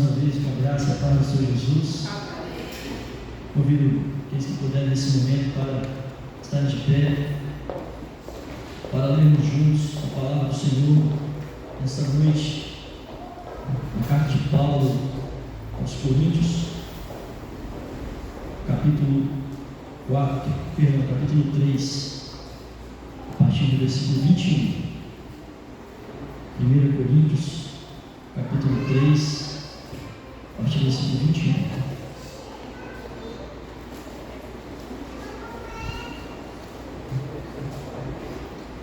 uma vez com a graça e a paz do Senhor Jesus. Convido aqueles que puderem nesse momento para estar de pé, para lermos juntos a palavra do Senhor nesta noite, na carta de Paulo aos Coríntios, capítulo 3, a partir do versículo 21. 1 Coríntios, capítulo 3, a partir do versículo 21.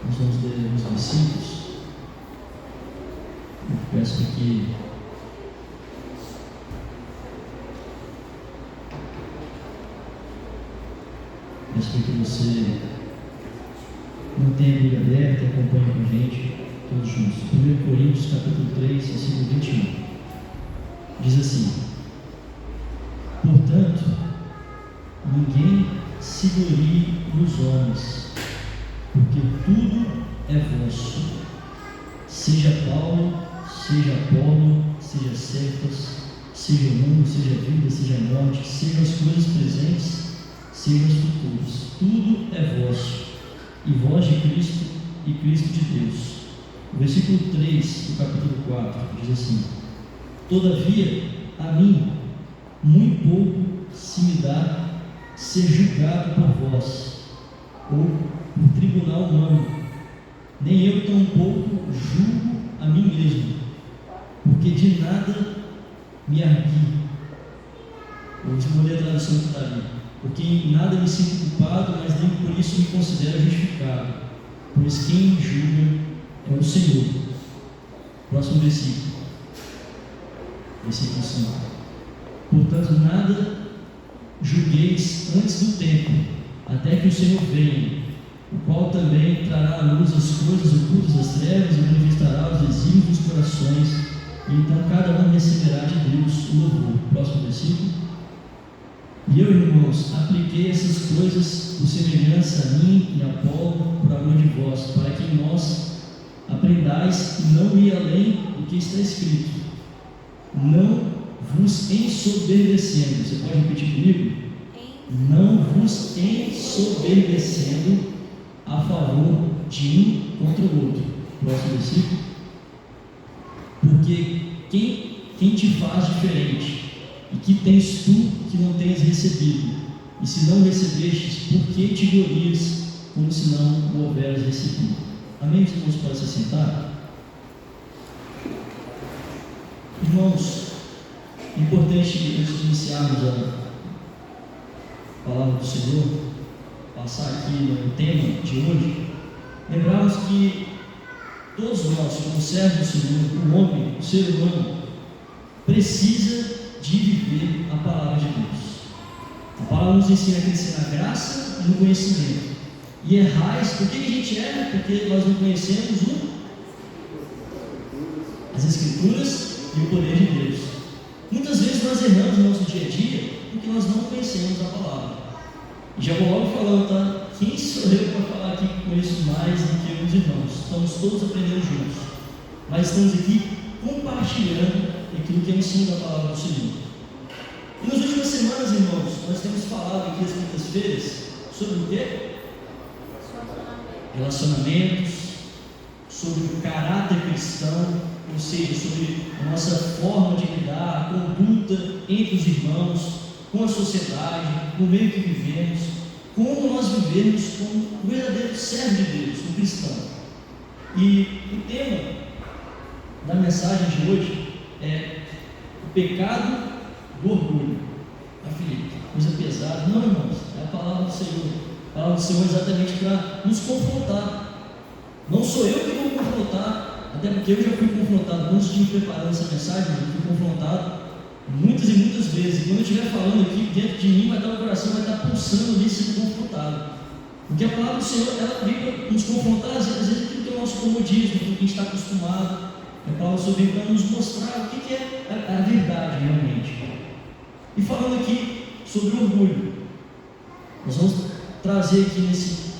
Nós vamos ler os versículos. Eu peço que você mantenha a Bíblia aberta e acompanhe com a gente todos juntos. 1 Coríntios, capítulo 3, versículo 21. Diz assim: portanto, ninguém se glorie nos homens, porque tudo é vosso, seja Paulo, seja Apolo, seja Cefas, seja o mundo, seja a vida, seja a morte, sejam as coisas presentes, sejam as futuras, tudo é vosso, e vós de Cristo, e Cristo de Deus. O versículo 3 do capítulo 4 diz assim: todavia, a mim, muito pouco se me dá ser julgado por vós, ou por tribunal humano, nem eu tampouco julgo a mim mesmo, porque de nada me argui. Eu vou ler a tradução que está ali. Porque em nada me sinto culpado, mas nem por isso me considero justificado, pois quem julga é o Senhor. Próximo versículo, versículo 5. Portanto, nada julgueis antes do tempo, até que o Senhor venha, o qual também trará à luz as coisas ocultas das trevas e manifestará os desígnios dos corações, e então cada um receberá de Deus o louvor. Próximo versículo. E eu, irmãos, apliquei essas coisas por semelhança a mim e a Apolo, por amor de vós, para que nós aprendais e não ir além do que está escrito, não vos ensoberbecendo. Você pode repetir comigo? Não vos ensoberbecendo a favor de um contra o outro. Próximo versículo. Porque quem te faz diferente? E que tens tu que não tens recebido? E se não recebestes, por que te glorias como se não o houveras recebido? Amém? Os irmãos podem se sentar? Irmãos, é importante, antes de iniciarmos a palavra do Senhor, passar aqui no tema de hoje, lembrarmos que todos nós, como servos do Senhor, o homem, o ser humano, precisa de viver a palavra de Deus. A palavra nos ensina a crescer na graça e no conhecimento. E errais, por que a gente erra? Porque nós não conhecemos as Escrituras e o poder de Deus. Muitas vezes nós erramos no nosso dia a dia porque nós não conhecemos a palavra. E já vou logo falando, tá? Quem sou eu para falar aqui que conheço mais do que os irmãos? Estamos todos aprendendo juntos, mas estamos aqui compartilhando aquilo que é o ensino da palavra do Senhor. E nas últimas semanas, irmãos, nós temos falado aqui às quintas-feiras sobre o quê? Relacionamentos, sobre o caráter cristão, ou seja, sobre a nossa forma de lidar, a conduta entre os irmãos, com a sociedade, no meio que vivemos, como nós vivemos como um verdadeiro servo de Deus, um cristão. E o tema da mensagem de hoje é o pecado do orgulho. Filipe, coisa pesada. Não, irmãos, é a palavra do Senhor. A palavra do Senhor é exatamente para nos confrontar. Não sou eu que vou confrontar, até porque eu já fui confrontado antes de me preparar essa mensagem. Eu fui confrontado muitas e muitas vezes. E quando eu estiver falando aqui, dentro de mim vai estar o coração, vai estar pulsando ali, sendo confrontado. Porque a palavra do Senhor, ela vem para nos confrontar, às vezes aquilo que é o nosso comodismo, aquilo que a gente está acostumado. A palavra do Senhor vem para nos mostrar o que é a verdade realmente. E falando aqui sobre o orgulho, nós vamos trazer aqui nesse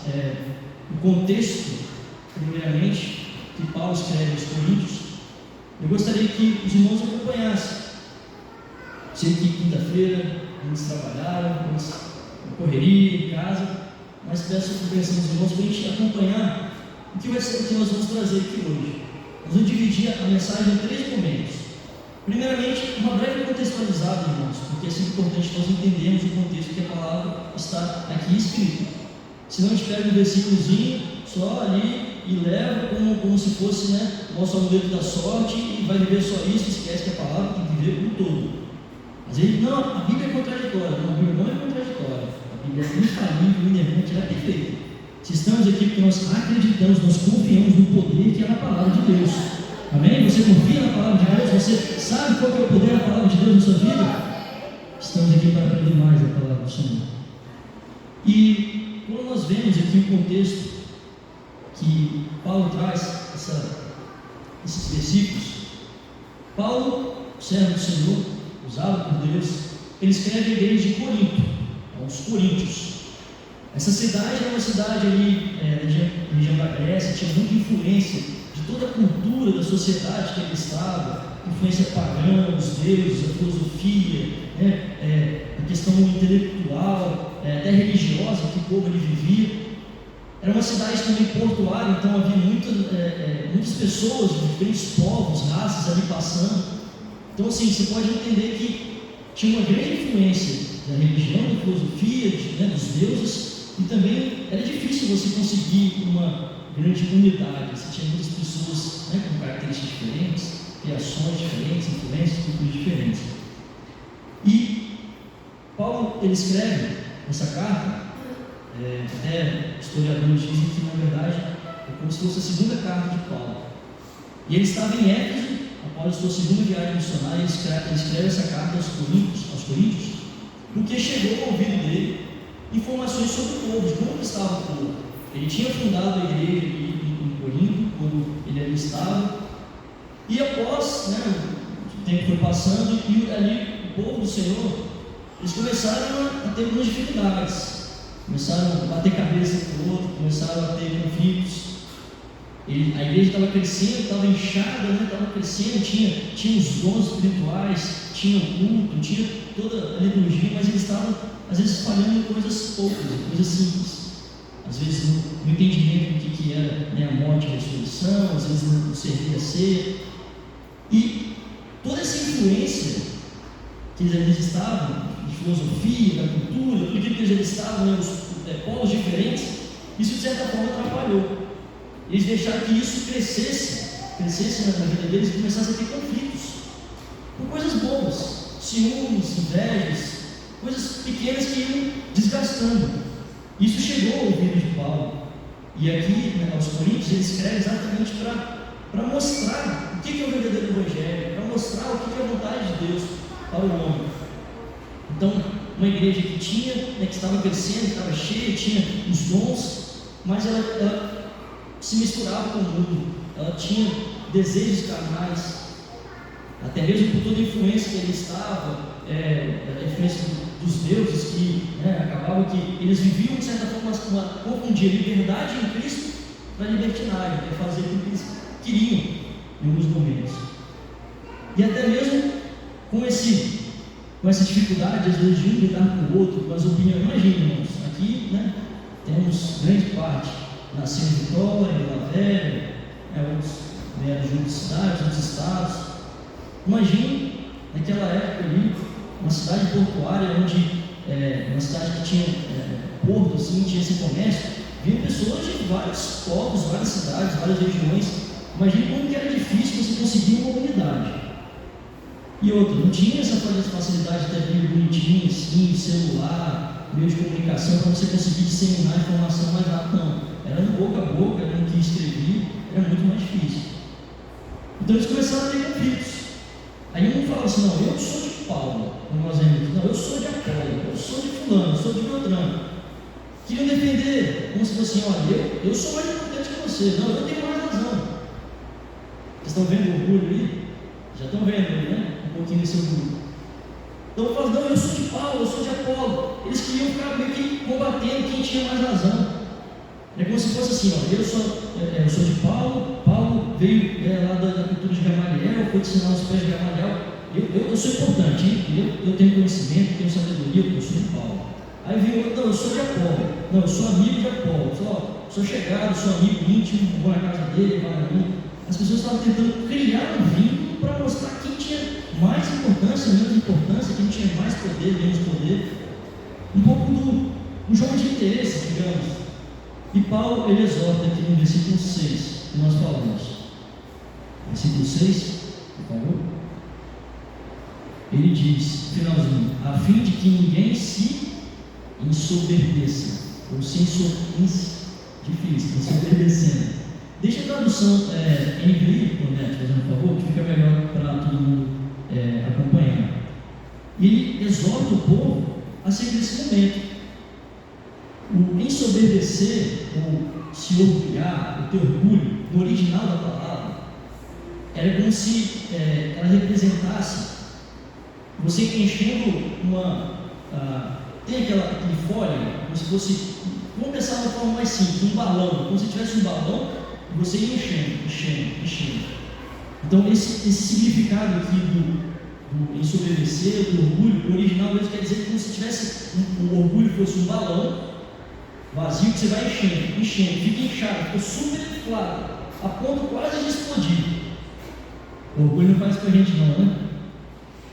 contexto, primeiramente, que Paulo escreve aos Coríntios. Eu gostaria que os irmãos acompanhassem Sei que quinta-feira eles trabalharam, eles correria em casa, mas peço a compreensão dos irmãos para a gente acompanhar o que vai ser o que nós vamos trazer aqui hoje. Nós vamos dividir a mensagem em 3 momentos. Primeiramente, uma breve contextualizada, irmãos, porque é sempre importante nós entendermos o contexto que a palavra está aqui escrita. Senão a gente pega um versículozinho só ali e leva como se fosse, o nosso amuleto da sorte e vai viver só isso, esquece que a palavra tem que viver o todo. Às vezes, não, a Bíblia é contraditória. Não, a Bíblia não é contraditória. A Bíblia é infalível, inerrante, ela é perfeita. Se estamos aqui porque nós acreditamos, nós confiamos no poder que é na palavra de Deus. Amém? Você confia na palavra de Deus? Você sabe qual que é o poder da palavra de Deus na sua vida? Estamos aqui para aprender mais a palavra do Senhor. E quando nós vemos aqui o contexto que Paulo traz esses versículos, Paulo, servo do Senhor, usado por Deus, ele escreve a igreja de Corinto, aos Coríntios. Essa cidade era uma cidade ali, na região da Grécia, tinha muita influência de toda a cultura da sociedade que ele estava, influência pagã, os deuses, a filosofia, a questão intelectual, até religiosa que o povo ali vivia. Era uma cidade também portuária, então havia muitas pessoas de diferentes povos, raças ali passando. Então, assim, você pode entender que tinha uma grande influência da religião, da filosofia, dos deuses, e também era difícil você conseguir uma grande unidade. Você tinha muitas pessoas com características diferentes, criações diferentes, influências, culturas diferentes. E Paulo, ele escreve essa carta, até historiadores dizem que, na verdade, é como se fosse a segunda carta de Paulo. E ele estava em Éfeso, após a sua segunda viagem missionária, ele escreve essa carta aos Coríntios, porque chegou ao ouvido dele informações sobre o povo, de como estava o povo. Ele tinha fundado a igreja em Corinto, quando ele ali estava, e após, o tempo foi passando, e ali o povo do Senhor, eles começaram a ter algumas dificuldades, começaram a bater cabeça com o outro, começaram a ter conflitos. A igreja estava crescendo, estava inchada, estava crescendo, tinha os dons espirituais, tinha o culto, tinha toda a liturgia, mas eles estavam, às vezes, falhando em coisas poucas, coisas simples. Às vezes, no entendimento do que era a morte e a ressurreição, às vezes, não servia a ser. E toda essa influência que eles estavam, de filosofia, da cultura, tudo que eles estavam, os povos diferentes, isso, de certa forma, atrapalhou. Eles deixaram que isso crescesse na vida deles e começasse a ter conflitos, por coisas bobas, ciúmes, invejas, coisas pequenas que iam desgastando. Isso chegou ao ouvido de Paulo, e aqui, aos Coríntios, ele escreve exatamente para mostrar o que é o verdadeiro Evangelho, para mostrar o que é a vontade de Deus para o homem. Então, uma igreja que que estava crescendo, que estava cheia, tinha os dons, mas ela se misturava com o mundo, ela tinha desejos carnais, até mesmo por toda a influência que ele estava, a influência dos deuses, que acabava que eles viviam, de certa forma, confundir liberdade em Cristo para libertinagem, para fazer o que eles queriam em alguns momentos. E até mesmo com essa dificuldade, às vezes, de um lidar com o outro, com as opiniões. Imagina, irmãos, aqui temos grande parte. Nasceu em Vitória, em Vila Velha, outros vieram de outras cidades, outros estados. Imagine, naquela época ali, uma cidade portuária, uma cidade que tinha porto, assim, tinha esse comércio, vinham pessoas de vários povos, várias cidades, várias regiões. Imagine como que era difícil você conseguir uma comunidade. E outra, não tinha essa facilidade de ter livro bonitinho, assim, celular, meio de comunicação, para você conseguir disseminar a informação mais rápido, não. Era no boca a boca, era no que escrevia, era muito mais difícil. Então eles começaram a ter conflitos. Aí um fala assim, não, eu sou de Paulo, como nós vemos, não, eu sou de Apolo, eu sou de fulano, eu sou de Beltrano. Queriam defender, como se fosse assim, olha, eu sou mais importante que você, não, eu tenho mais razão. Vocês estão vendo o orgulho ali? Já estão vendo ali, um pouquinho desse orgulho. Então eu falo, não, eu sou de Paulo, eu sou de Apolo. Eles queriam ficar meio que combatendo quem tinha mais razão. É como se fosse assim, ó, eu sou de Paulo veio lá da cultura de Gamaliel, foi ensinar os pés de Gamaliel, eu sou importante, hein? Eu tenho conhecimento, tenho sabedoria, eu sou de Paulo. Aí vem outro, não, eu sou de Apolo, não, eu sou amigo de Apolo, sou chegado, sou amigo íntimo, vou na casa dele, vai na minha. As pessoas estavam tentando criar um vínculo para mostrar quem tinha mais importância, menos importância, quem tinha mais poder, menos poder. Um pouco do jogo de interesse, digamos. E Paulo, ele exorta aqui no versículo 6, que nós falamos. Versículo 6, por favor. Ele diz, finalzinho, a fim de que ninguém se ensoberbeça, ou se ensoberbecendo. Deixa a tradução NVI, Neto, fazendo um favor, que fica melhor para todo mundo acompanhar. E ele exorta o povo a seguir esse momento. O ensoberbecer, ou se orgulhar, o ter orgulho, no original da palavra, era como se ela representasse você enchendo tem aquele fólio, como se fosse, vamos pensar de uma forma mais simples, um balão, como se tivesse um balão e você ia enchendo. Então esse significado aqui do ensoberbecer, do orgulho, o original mesmo quer dizer como se tivesse o orgulho fosse um balão vazio que você vai enchendo, fica inchado, fica super inflado, a ponto quase de explodir. O orgulho não faz isso com a gente não, né?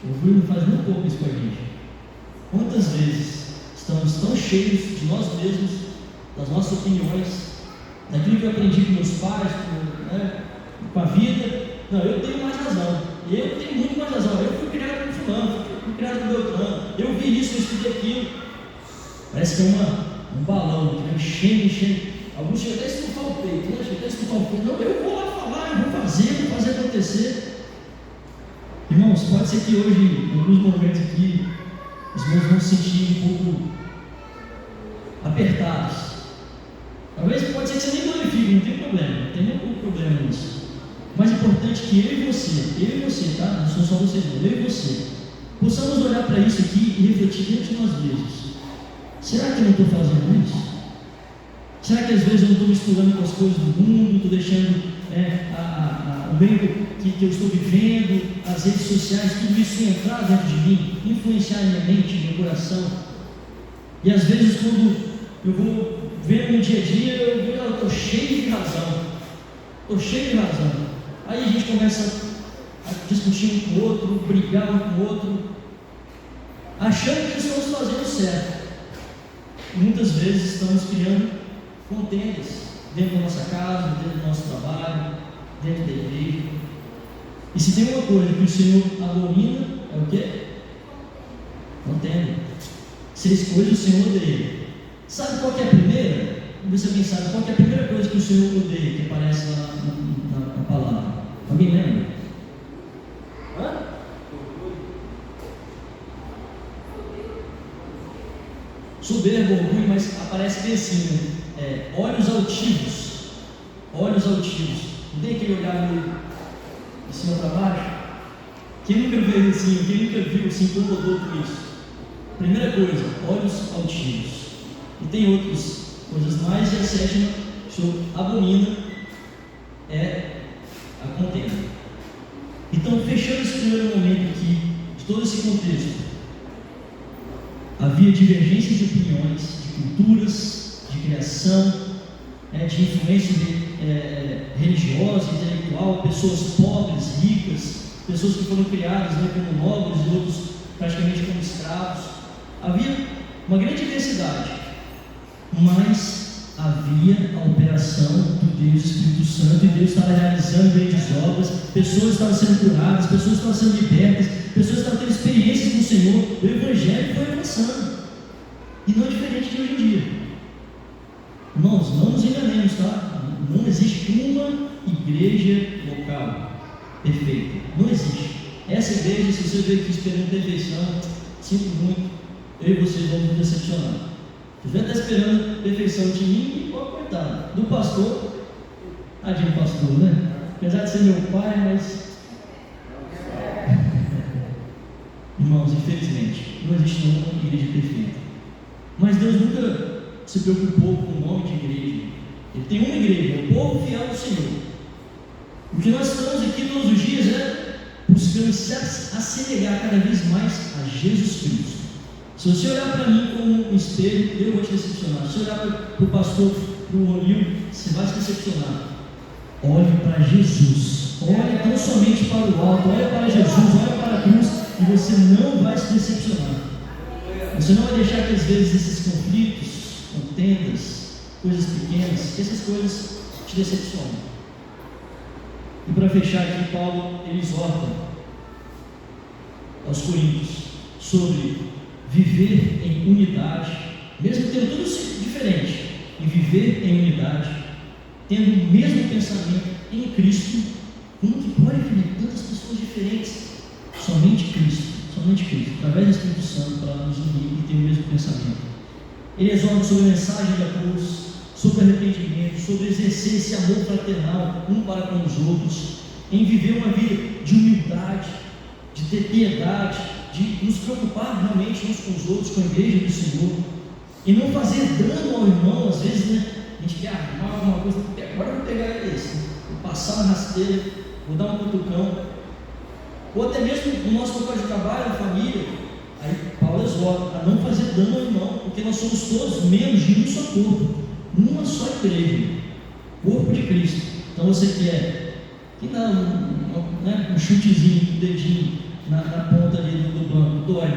O orgulho não faz nem um pouco isso com a gente. Quantas vezes estamos tão cheios de nós mesmos, das nossas opiniões, daquilo que eu aprendi com meus pais, com a vida. Não, eu tenho mais razão, eu tenho muito mais razão, eu fui criado com fulano, fui criado com Beltrano, eu vi isso, eu estudei aquilo. Parece que é um balão que vai enchendo. Alguns chegam até a estufar o peito, né? Chegam até a estufar o peito. Não, eu vou lá falar, eu vou fazer acontecer. Irmãos, pode ser que hoje, em alguns momentos aqui, os irmãos vão se sentir um pouco apertados. Talvez pode ser que você nem glorifique, não tem problema, não tem nenhum problema nisso. O mais importante é que eu e você, tá? Não são só vocês, não, eu e você, possamos olhar para isso aqui e refletir dentro de nós mesmos. Será que eu não estou fazendo isso? Será que às vezes eu não estou misturando com as coisas do mundo, estou deixando o meio que eu estou vivendo, as redes sociais, tudo isso entrar dentro de mim, influenciar minha mente, meu coração? E às vezes quando eu vou ver no dia a dia, eu estou cheio de razão. Aí a gente começa a discutir um com o outro, brigar um com o outro, achando que estamos fazendo certo. E muitas vezes estamos criando contendas dentro da nossa casa, dentro do nosso trabalho, dentro da igreja. E se tem uma coisa que o Senhor abomina, é o quê? Contenda. 6 coisas o Senhor odeia. Sabe qual que é a primeira? Você pensar, qual que é a primeira coisa que o Senhor odeia, que aparece lá na palavra? Alguém lembra? Soberbo, orgulho, mas aparece bem assim, né? Olhos altivos. Não tem aquele olhar meio de cima para baixo? Quem nunca viu assim, quem nunca viu, se incomodou com isso? Primeira coisa, olhos altivos. E tem outras coisas mais, e a sétima, que o Senhor abomina, é a contenda. Então, fechando esse primeiro momento aqui, de todo esse contexto, havia divergências de opiniões, de culturas, de criação, de influência religiosa, intelectual, pessoas pobres, ricas, pessoas que foram criadas como nobres e outros praticamente como escravos. Havia uma grande diversidade, mas havia a operação do Deus Espírito Santo, e Deus estava realizando grandes obras, pessoas estavam sendo curadas, pessoas estavam sendo libertas, pessoas estavam tendo experiências com o Senhor. O Evangelho foi avançando, e não é diferente de hoje em dia. Irmãos, não nos enganemos, tá? Não existe uma igreja local perfeita, não existe. Essa igreja, se você veio aqui esperando perfeição, sinto muito, eu e vocês vamos nos decepcionar. Se você está esperando perfeição de mim, coitado, do pastor, tadinho pastor, né? Apesar de ser meu pai, mas irmãos, infelizmente, não existe nenhuma igreja perfeita. Mas Deus nunca se preocupou com o nome de igreja. Ele tem uma igreja, o povo fiel do Senhor. O que nós estamos aqui todos os dias é buscar buscando se assemelhar cada vez mais a Jesus Cristo. Se você olhar para mim como um espelho, eu vou te decepcionar. Se você olhar para o pastor, para o Ronil, você vai se decepcionar. Olhe para Jesus. Olhe tão somente para o alto. Olhe para Jesus, olhe para a cruz, e você não vai se decepcionar. Você não vai deixar que às vezes esses conflitos, contendas, coisas pequenas, que essas coisas te decepcionem. E para fechar aqui, Paulo ele exorta aos Coríntios sobre viver em unidade, mesmo tendo tudo diferente, em viver em unidade, tendo o mesmo pensamento em Cristo. Como que pode vir tantas pessoas diferentes? Somente Cristo, através do Espírito Santo, para nos unir e ter o mesmo pensamento. Ele exorta sobre a mensagem da cruz, sobre arrependimento, sobre exercer esse amor fraternal um para com os outros, em viver uma vida de humildade, de ter piedade, de nos preocupar realmente uns com os outros, com a igreja do Senhor, e não fazer dano ao irmão. Às vezes, né, a gente quer armar alguma coisa, agora eu vou pegar esse, vou passar uma rasteira, vou dar um cutucão, ou até mesmo no nosso local de trabalho, na família. Aí Paulo exorta a não fazer dano ao irmão, porque nós somos todos membros de um só corpo, uma só igreja, corpo de Cristo. Então você quer que dá um chutezinho do dedinho na ponta ali do banco, dói,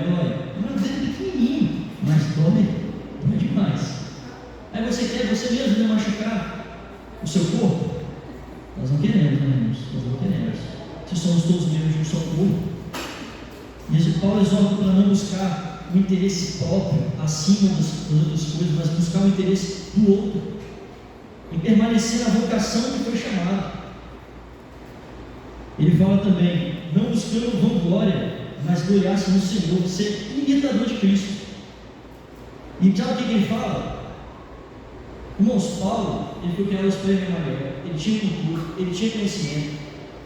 mas é pequenininho, mas dói demais. Aí você quer você mesmo machucar o seu corpo? Nós não queremos, né, irmãos? Nós não queremos. Se somos todos membros de um só corpo. E esse Paulo exorta para não buscar o interesse próprio acima das outras coisas, mas buscar o interesse do outro, em permanecer na vocação que foi chamado. Ele fala também, não buscando vanglória, mas gloriar-se no Senhor, ser imitador de Cristo. E sabe o que ele fala? Irmãos, Paulo, ele foi criado aos pés de Maria, ele tinha cultura, ele tinha conhecimento,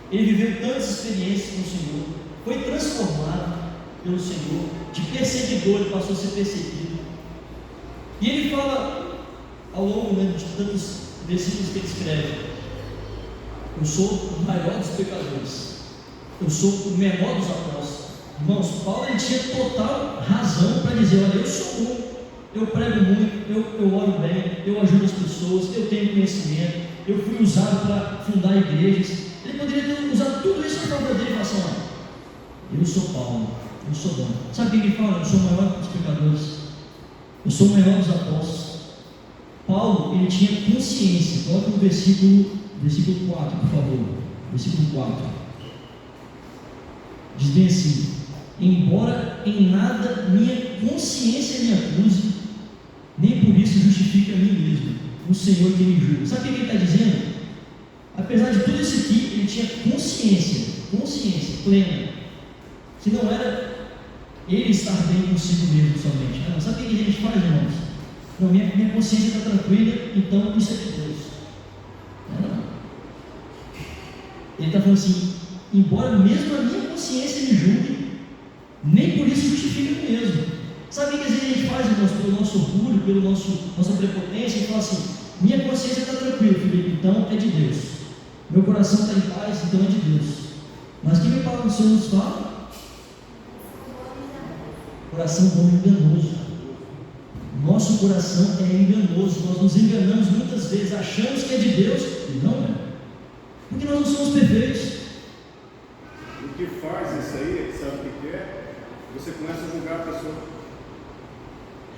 ele viveu tantas experiências com o Senhor, foi transformado pelo Senhor, de perseguidor ele passou a ser perseguido. E ele fala, ao longo de tantos versículos que ele escreve, eu sou o maior dos pecadores, eu sou o menor dos apóstolos. Irmãos, Paulo ele tinha total razão para dizer, olha, eu sou bom, eu prego muito, eu oro bem, eu ajudo as pessoas, eu tenho conhecimento, eu fui usado para fundar igrejas. Ele poderia ter usado tudo isso na favor dele e falar assim, olha, eu sou Paulo, eu sou bom. Sabe o que ele fala? Eu sou o maior dos pecadores, eu sou o maior dos apóstolos. Paulo, ele tinha consciência. Coloca no versículo 4, por favor. Versículo 4. Diz bem assim, embora em nada minha consciência me acuse, nem por isso justifique a mim mesmo, o Senhor que me julga. Sabe o que ele está dizendo? Apesar de tudo isso aqui, ele tinha consciência plena, que não era ele estar bem consigo mesmo somente. Não, sabe o que a gente faz, irmãos? Não, minha consciência está tranquila, então isso é de Deus. Não. Ele está falando assim, embora mesmo a minha consciência me julgue, nem por isso justifica a mim mesmo. Sabe o que às vezes a gente faz, irmãos, pelo nosso orgulho, pela nossa prepotência, e fala assim, minha consciência está tranquila, Felipe, então é de Deus. Meu coração está em paz, então é de Deus. Mas o que a palavra do Senhor nos fala? Coração bom e enganoso. Nosso coração é enganoso. Nós nos enganamos muitas vezes, achamos que é de Deus e não é. Porque nós não somos perfeitos. O que faz isso aí, sabe o que é? Você começa a julgar a pessoa.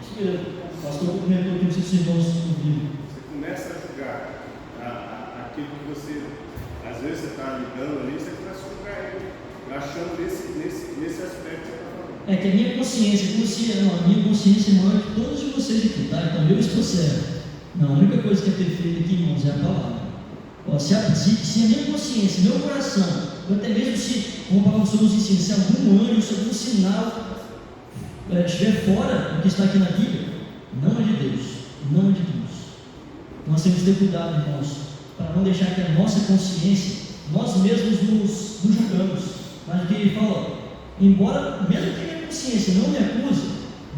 Isso mesmo. O pastor comentou que os irmãos ouviram. Você começa a julgar aquilo que você, às vezes você está lidando ali, você começa a julgar ele, achando nesse aspecto que você está falando. É que a minha consciência, a minha consciência é maior que todos de vocês aqui, tá? Então eu estou certo. Não, a única coisa que é perfeita aqui, irmãos, é a palavra. Ó, se a minha consciência, meu coração, até mesmo se, como a palavra do Senhor nos ensina, se algum anjo, se algum sinal estiver fora do que está aqui na Bíblia, não é de Deus, não é de Deus. Nós temos que ter cuidado, irmãos, para não deixar que a nossa consciência, nós mesmos nos julgamos. Mas o que ele fala, embora, mesmo que a minha consciência não me acuse,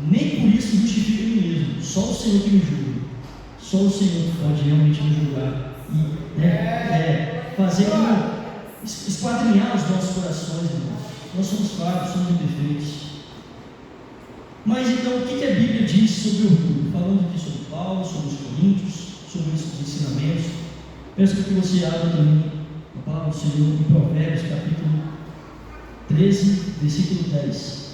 nem por isso justifica a mim mesmo, só o Senhor que me julga, só o Senhor pode realmente me julgar e fazer esquadrinhar os nossos corações, irmãos. Nós somos falhos, somos imperfeitos. Mas então, o que a Bíblia diz sobre orgulho? Falando aqui sobre Paulo, sobre os Coríntios, sobre esses ensinamentos. Peço que você abra também a palavra do Senhor em Provérbios, capítulo 13, versículo 10.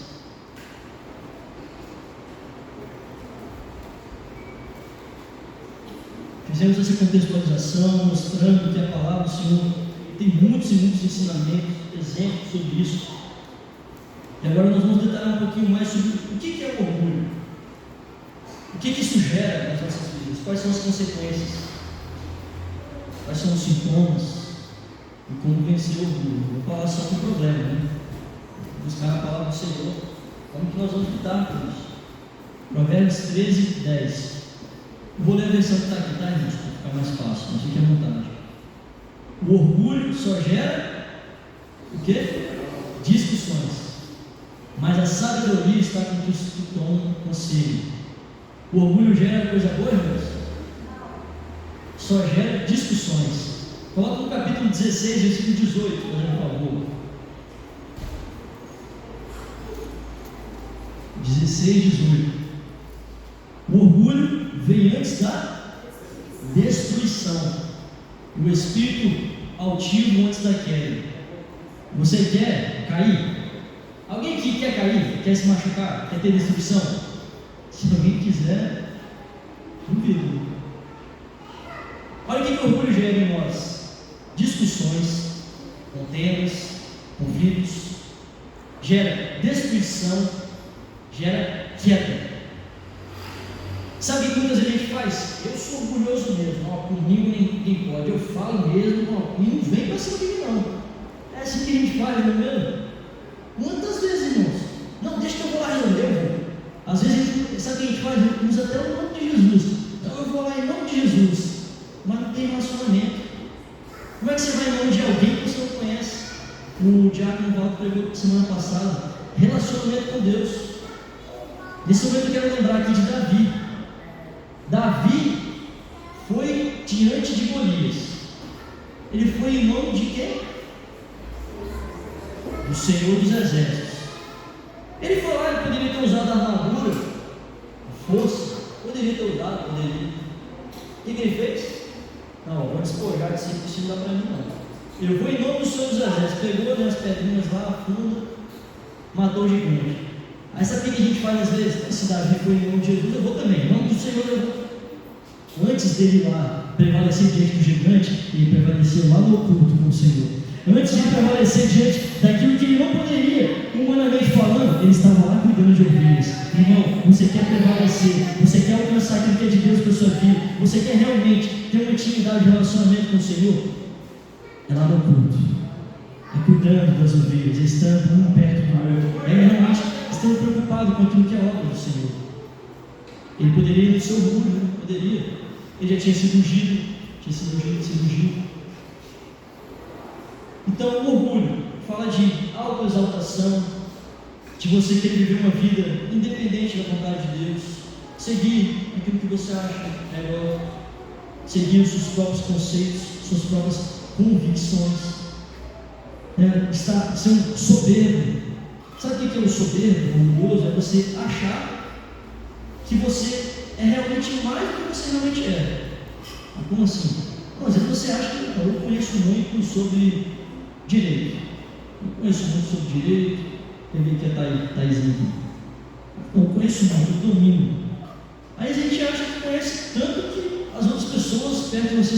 Fizemos essa contextualização, mostrando que a palavra do Senhor tem muitos e muitos ensinamentos, exemplos sobre isso. E agora nós vamos detalhar um pouquinho mais sobre o que é o orgulho. O que isso gera nas nossas vidas? Quais são as consequências? Quais são os sintomas? E como vencer o orgulho? Vou falar só do problema, né? Buscar a palavra do Senhor. Como que nós vamos lidar com isso? Provérbios 13, 10. Eu vou ler a versão que está aqui, tá, gente? Para ficar mais fácil, mas fique à vontade. O orgulho só gera o quê? Discussões. Mas a sabedoria está com os que tomam conselho. O orgulho gera coisa boa, irmãos? Só gera discussões. Coloca no capítulo 16, versículo 18, por favor. 16, 18. O orgulho vem antes da destruição. O espírito altivo antes da queda. Você quer cair? Alguém aqui quer cair? Quer se machucar? Quer ter destruição? Se alguém quiser, duvido. Olha o que o orgulho gera em nós: discussões, contendas, conflitos, gera destruição, gera queda. Sabe o que muitas vezes a gente faz? Eu sou orgulhoso mesmo, ó, comigo ninguém pode, eu falo mesmo, ó, e não vem para cima de mim não. É assim que a gente faz, não é mesmo? Quantas vezes, irmãos? Não, deixa que eu vou lá resolver, eu vou. Às vezes, sabe o que a gente faz? A gente usa até o nome de Jesus. Então eu vou lá em nome de Jesus, mas não tem relacionamento. Como é que você vai em nome de alguém que você não conhece? O diácono Valdo pregou semana passada, relacionamento com Deus. Nesse momento eu quero lembrar aqui de Davi. Davi foi diante de Golias. Ele foi em nome de quem? Do Senhor dos Exércitos. Ele foi lá, ele poderia ter usado a armadura, a força, poderia ter usado, poderia. O que ele fez? Não, vou despojar de si, não precisa dar para mim não. Eu vou em nome do Senhor dos Exércitos. Pegou as pedrinhas lá, funda, matou o gigante. Aí sabe o que a gente faz às vezes? Se Davi foi em nome de Jesus, eu vou também. Em nome do Senhor eu vou. Antes dele lá prevalecer diante do gigante, ele prevaleceu lá no oculto com o Senhor. Antes de prevalecer diante daquilo que ele não poderia, humanamente falando, ele estava lá cuidando de ovelhas. Irmão, você quer prevalecer, você quer alcançar aquilo que é de Deus para a sua vida, você quer realmente ter uma intimidade de relacionamento com o Senhor? É lá no oculto, é cuidando das ovelhas, é estando um perto do outro, é realmente estando preocupado com aquilo que é obra do Senhor. Ele poderia ir no seu orgulho, né? Poderia. Ele já tinha sido ungido, Então, o orgulho fala de autoexaltação, de você querer viver uma vida independente da vontade de Deus, seguir aquilo que você acha melhor, seguir os seus próprios conceitos, suas próprias convicções, está sendo soberbo. Sabe o que é o soberbo, o orgulhoso? É você achar que você é realmente mais do que você realmente é. Mas como assim? Não, às vezes você acha que eu conheço muito sobre direito. Eu conheço muito sobre direito. Peguei que a Thaisinha aqui. Eu conheço muito, eu domino. Aí a gente acha que conhece tanto que as outras pessoas perto de você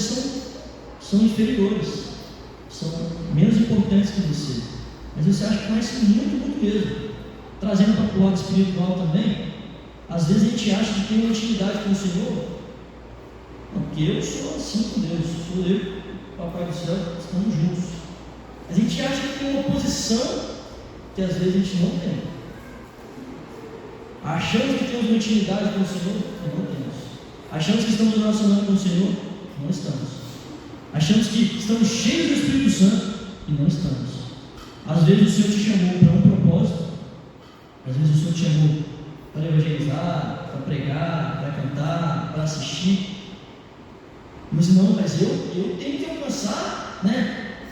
são inferiores, são menos importantes que você. Mas você acha que conhece muito, muito mesmo. Trazendo para o lado espiritual também. Às vezes a gente acha que tem uma intimidade com o Senhor, porque eu sou assim com Deus, sou eu, Papai do Céu, estamos juntos. A gente acha que tem uma posição que às vezes a gente não tem. Achamos que temos uma intimidade com o Senhor, e não temos. Achamos que estamos nos relacionando com o Senhor, não estamos. Achamos que estamos cheios do Espírito Santo, e não estamos. Às vezes o Senhor te chamou para um propósito, às vezes o Senhor te chamou para evangelizar, para pregar, para cantar, para assistir. Mas não, mas eu tenho que alcançar,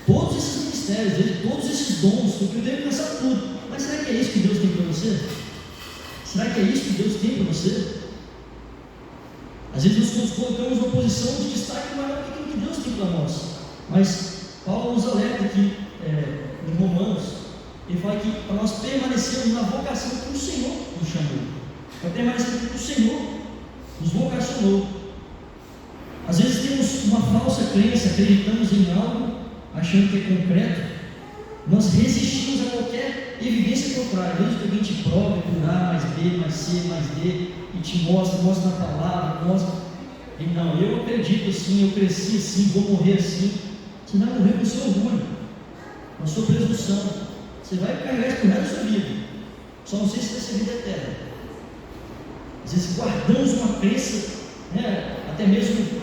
todos esses ministérios. ministérios dele, todos esses dons, porque eu devo pensar tudo. Mas será que é isso que Deus tem para você? Será que é isso que Deus tem para você? Às vezes nós nos colocamos uma posição de destaque maior do que aquilo que Deus tem para nós. Mas Paulo nos alerta aqui em Romanos, ele fala que para nós permanecermos na vocação que o Senhor nos chamou, para permanecermos que o Senhor nos vocacionou. Às vezes temos uma falsa crença, acreditamos em algo, achando que é concreto, nós resistimos a qualquer evidência contrária. Desde que alguém te prove por A mais B mais C mais D e te mostra na palavra, mostra. E não, eu acredito assim, eu cresci assim, vou morrer assim. Você vai morrer com o seu orgulho, com a sua presunção. Você vai carregar isso por resto da sua vida. Só não sei se vai ser vida eterna. Às vezes guardamos uma crença, até mesmo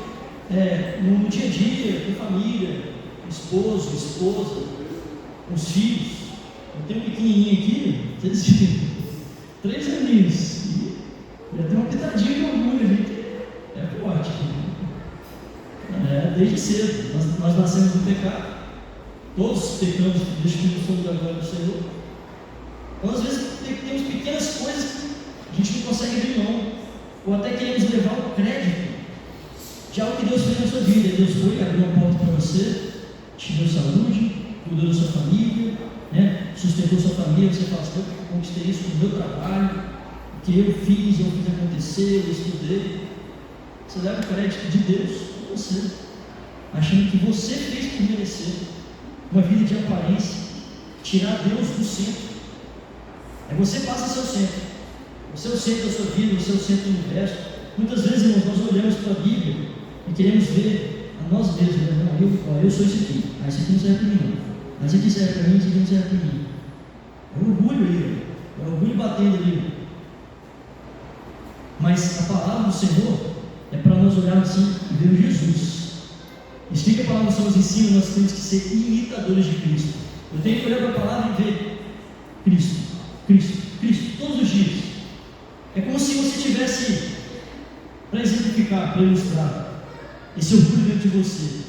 no dia a dia, com família, esposo, esposa, com os filhos. Eu tenho um pequenininho aqui, vocês viram, 3 aninhos, e já tem uma pitadinha de orgulho ali, que é forte. Desde cedo, nós nascemos no pecado, todos pecamos desde que fomos da glória do Senhor. Então, às vezes, temos pequenas coisas que a gente não consegue abrir mão, ou até queremos levar o crédito de algo que Deus fez na sua vida. Deus foi, abriu uma porta para você, te deu saúde, cuidou da sua família, sustentou sua família. Você fala assim: eu conquistei isso com o meu trabalho, o que eu fiz acontecer, eu estudei. Você leva o crédito de Deus para você, achando que você fez por merecer uma vida de aparência, tirar Deus do centro. Aí você passa a ser o centro, você é o centro da sua vida, você é o centro do universo. Muitas vezes, irmãos, nós olhamos para a Bíblia e queremos ver a nós mesmos. Não, eu sou isso aqui, isso aqui não serve para mim não, isso aqui serve para mim, isso aqui não serve para mim. É o orgulho aí, é o orgulho batendo ali. Mas a palavra do Senhor é para nós olharmos assim e ver Jesus. Isso que a palavra do Senhor nos ensina, nós temos que ser imitadores de Cristo. Eu tenho que olhar para a palavra e ver Cristo, Cristo, Cristo, todos os dias. É como se você tivesse, para exemplificar, para ilustrar, esse orgulho dentro de você.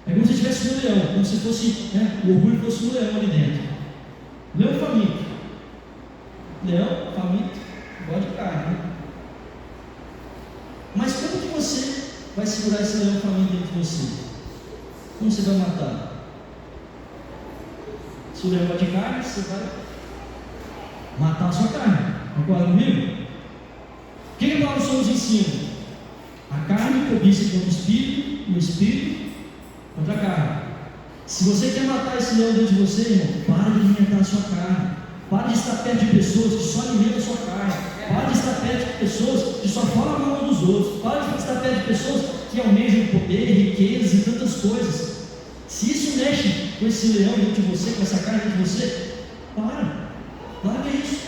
É como se tivesse um leão, como se fosse, o orgulho fosse um leão ali dentro. Leão faminto. Leão faminto, gosta de carne, Mas como que você vai segurar esse leão faminto dentro de você? Como você vai matar? Se o leão gosta de carne, você vai matar a sua carne. Concorda comigo? O que a palavra do Senhor nos ensina? A carne cobiça contra o espírito, e o espírito contra a carne. Se você quer matar esse leão dentro de você, irmão, para de alimentar a sua carne. Para de estar perto de pessoas que só alimentam a sua carne. Para de estar perto de pessoas que só falam mal dos outros. Para de estar perto de pessoas que almejam poder, riquezas e tantas coisas. Se isso mexe com esse leão dentro de você, com essa carne dentro de você, larga isso.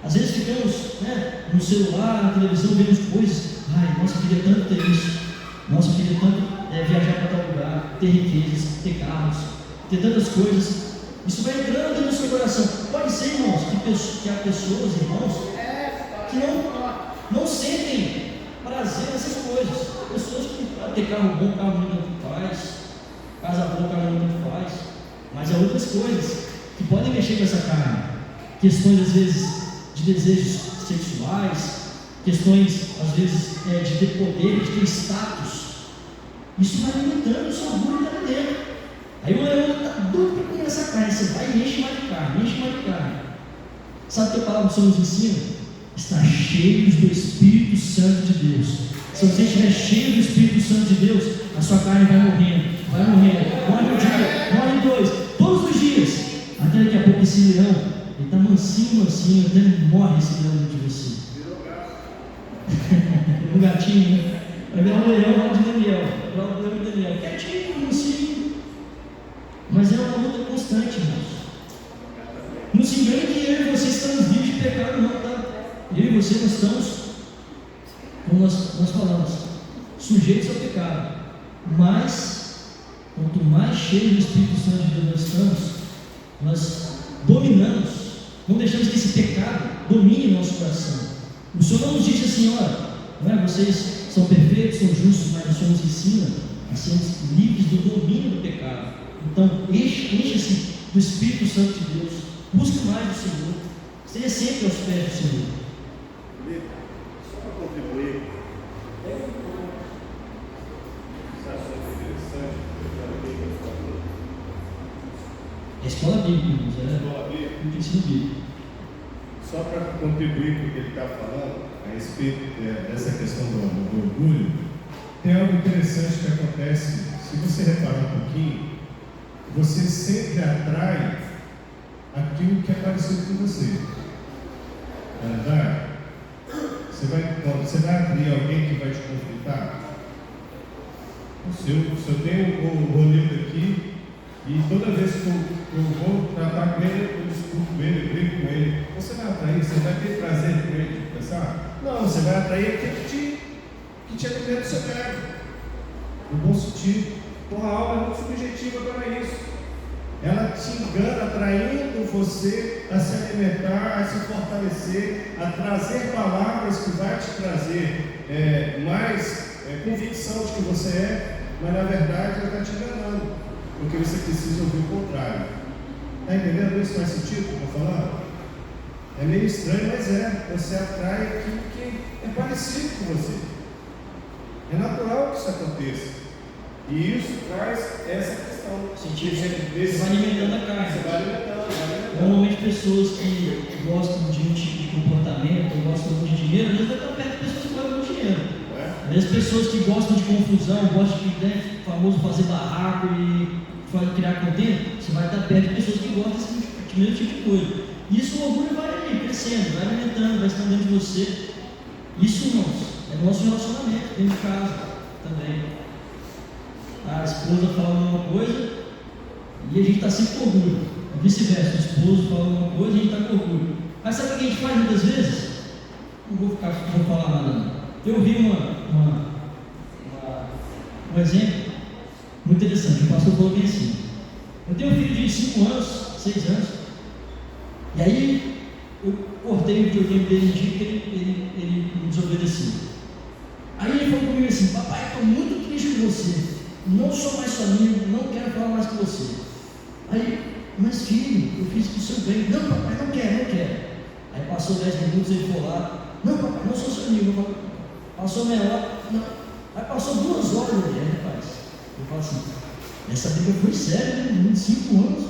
Às vezes ficamos no celular, na televisão, vendo coisas. Nossa, eu queria tanto ter isso. Nossa, eu queria tanto viajar para tal lugar, ter riquezas, ter carros, ter tantas coisas. Isso vai entrando dentro do seu coração. Pode ser, irmãos, que há pessoas, irmãos, que não sentem prazer nessas coisas. Pessoas que ter carro bom, carro ruim não faz, casa boa, carro ruim não faz. Mas há outras coisas que podem mexer com essa carne. Questões, às vezes, de desejos sexuais, questões, às vezes, de ter poder, de ter status. Isso vai alimentando o seu orgulho lá dentro. Aí o leão está doido para comer essa carne. Você vai e enche mais de carne, enche mais de carne. Sabe o que a palavra do Senhor nos ensina? Estar cheios do Espírito Santo de Deus. Se você estiver cheio do Espírito Santo de Deus, a sua carne vai morrendo. Morre um dia, morre 2, todos os dias. Até daqui a pouco esse leão, ele está mansinho, até morre esse leão dentro de você. Um gatinho, né? Vai virar um leão lá de Daniel. Quietinho, mansinho. Mas é uma luta constante, irmãos. Não se engane que eu e você estamos vivos de pecado, não, tá? Eu e você nós estamos, como nós falamos, sujeitos ao pecado. Mas, quanto mais cheio do Espírito Santo de Deus nós estamos, nós dominamos, não deixamos que esse pecado domine nosso coração. O Senhor não nos diz assim: olha, vocês são perfeitos, são justos, mas o Senhor nos ensina a sermos livres do domínio do pecado. Então, enche do Espírito Santo de Deus. Busque mais do Senhor. Esteja sempre aos pés do Senhor. Só para contribuir, essa assunto interessante, A escola bíblica, irmãos, Escola bíblica. o ensino bíblico. Só para contribuir com o que ele está falando a respeito dessa questão do orgulho, tem algo interessante que acontece. Se você reparar um pouquinho, você sempre atrai aquilo que é parecido com você. Não é verdade? Você vai atrair alguém que vai te conflitar? Se eu tenho o Rodrigo aqui, e toda vez que eu vou tratar com ele, eu discuto com ele, eu brigo com ele, você vai atrair, você vai ter prazer com ele de pensar? Não, você vai atrair aquele que te alimenta o seu ego, no bom sentido. Porra, a alma é muito subjetiva para isso. Ela te engana, atraindo você a se alimentar, a se fortalecer, a trazer palavras que vai te trazer mais convicção de que você é, mas na verdade ela está te enganando, porque você precisa ouvir o contrário. Está entendendo isso? Faz sentido o que eu estou falando? É meio estranho, mas você atrai aquilo que é parecido com você. É natural que isso aconteça. E isso traz essa questão. Você vai alimentando a carne. Você vai alimentando. Normalmente pessoas que gostam de um tipo de comportamento, ou gostam muito de dinheiro, às vezes vai estar perto de pessoas que gostam muito de dinheiro. Às vezes pessoas que gostam de confusão, gostam de famoso fazer barraco e criar contento, você vai estar perto de pessoas que gostam desse mesmo tipo de coisa. E isso, o orgulho vai ali, crescendo, vai alimentando, vai estando dentro de você. Isso, irmãos, é nosso relacionamento dentro de casa também. A esposa fala uma coisa e a gente está sempre com orgulho. Vice-versa, o esposo fala uma coisa e a gente está com orgulho. Mas sabe o que a gente faz muitas vezes? Não vou falar nada não. Eu vi um exemplo muito interessante. O pastor falou bem assim: eu tenho um filho de 5 anos, 6 anos, e aí eu cortei o videogame dele um dia que ele me desobedeceu. Aí ele falou comigo assim: papai, estou muito triste com você. Não sou mais seu amigo, não quero falar mais com você. Aí, mas filho, eu fiz para o seu bem. Não, papai, não quero. Aí passou 10 minutos, ele foi lá. Não, papai, não sou seu amigo. Passou meia hora, não. Aí passou 2 horas, rapaz. Eu falo assim, essa briga foi séria, né? 5 anos,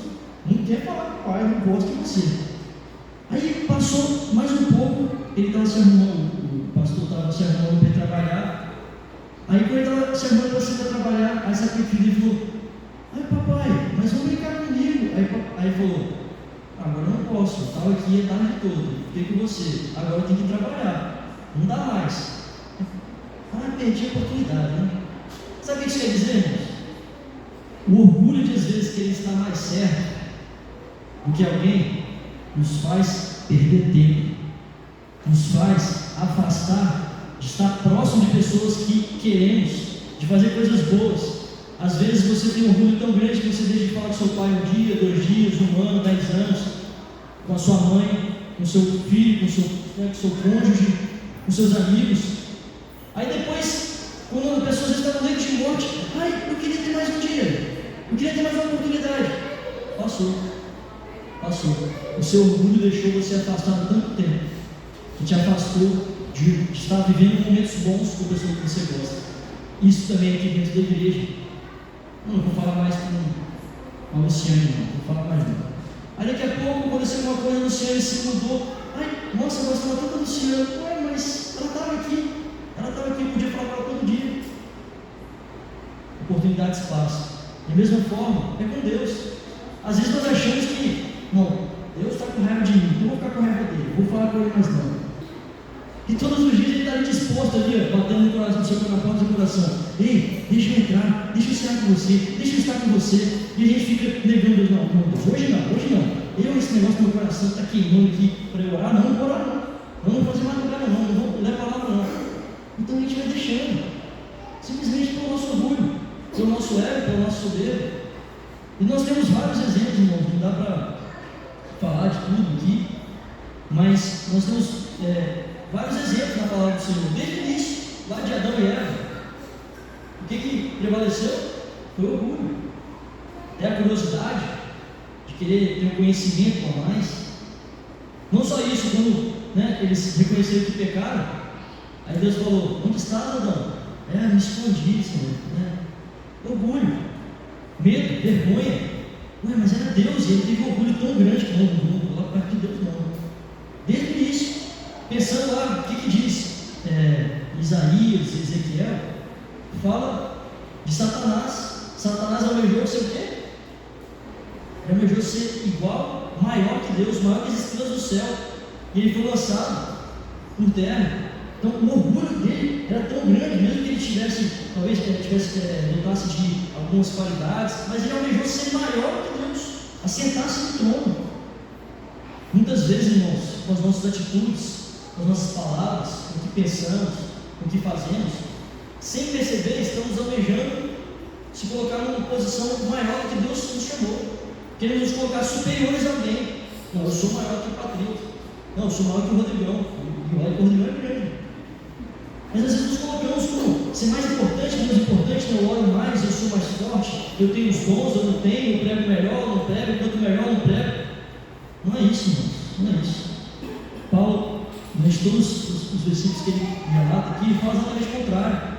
não quer falar com o pai, não gosta de você. Aí passou mais um pouco, ele estava se arrumando, o pastor estava se arrumando para ir trabalhar. Aí quando ele estava se arrumando para sair para trabalhar, aí sabe o que ele falou? Ai papai, mas vamos brincar comigo. Aí falou, agora eu não posso, eu estava aqui a tarde toda, fiquei com você, agora eu tenho que trabalhar, não dá mais. Perdi a oportunidade, né? Sabe o que isso quer dizer, irmãos? O orgulho de às vezes querer estar mais certo do que alguém nos faz perder tempo, nos faz afastar de estar próximo de pessoas que queremos, de fazer coisas boas. Às vezes você tem um orgulho tão grande que você deixa de falar com seu pai 1 dia, 2 dias, 1 ano, 10 anos, com a sua mãe, com seu filho, com seu cônjuge, com seus amigos. Aí depois, quando a pessoa já está no leito de morte, eu queria ter mais um dia, eu queria ter mais uma oportunidade. Passou. O seu orgulho deixou você afastado tanto tempo, que te afastou de estar vivendo momentos bons com pessoas que você gosta. Isso também aqui dentro da igreja. Não vou falar mais com a Luciane, não vou falar mais não. Aí daqui a pouco aconteceu uma coisa, a Luciane se mudou. Nossa, eu gostava tanto da Luciane. Mas ela estava aqui, podia falar com ela todo dia. Oportunidades passam. Da mesma forma, é com Deus. Às vezes nós achamos que, não, Deus está com raiva de mim, não vou ficar com raiva dele, vou falar com ele mais não. E todos os dias ele está ali disposto ali, batendo no coração, na porta do coração. Ei, deixa eu entrar, deixa eu estar com você, deixa eu estar com você. E a gente fica negando Deus, não, Deus, hoje não. Esse negócio do meu coração está queimando aqui para eu orar, não vou orar não. Não vou fazer madrugada não vou ler a palavra não. Então a gente vai deixando, simplesmente pelo nosso orgulho, pelo nosso ego, pelo nosso soberbo. E nós temos vários exemplos, irmãos, não dá para falar de tudo aqui, mas nós temos vários exemplos na palavra do Senhor, desde o início, lá de Adão e Eva. O que prevaleceu? Foi o orgulho. É a curiosidade de querer ter um conhecimento a mais. Não só isso, quando eles reconheceram que pecaram, aí Deus falou: onde estás, Adão? Me escondi, Senhor. Orgulho, medo, vergonha. Mas era Deus, e ele teve um orgulho tão grande que não coloca perto de Deus, não. Desde o início, pensando lá, o que diz Isaías, Ezequiel, fala de Satanás. Satanás almejou ser o quê? Ele almejou ser igual, maior que Deus, maior que as estrelas do céu, e ele foi lançado por terra. Então o orgulho dele era tão grande, mesmo que ele talvez dotasse de algumas qualidades, mas ele almejou ser maior que Deus, assentar-se no trono. Muitas vezes, irmãos, com as nossas atitudes, com as nossas palavras, com o que pensamos, com o que fazemos, sem perceber, estamos almejando se colocar numa posição maior do que Deus nos chamou. Queremos nos colocar superiores a alguém. Não, eu sou maior que o Patrick. Não, eu sou maior que o Rodrigão. O Rodrigão é grande. Mas às vezes nos colocamos como ser mais importante, menos importante, eu oro mais, eu sou mais forte, eu tenho os dons, eu não tenho, eu prego melhor, eu não prego, eu canto melhor, eu não prego. Não é isso, irmãos, não é isso. Paulo, em todos os versículos que ele relata aqui, ele fala exatamente o contrário.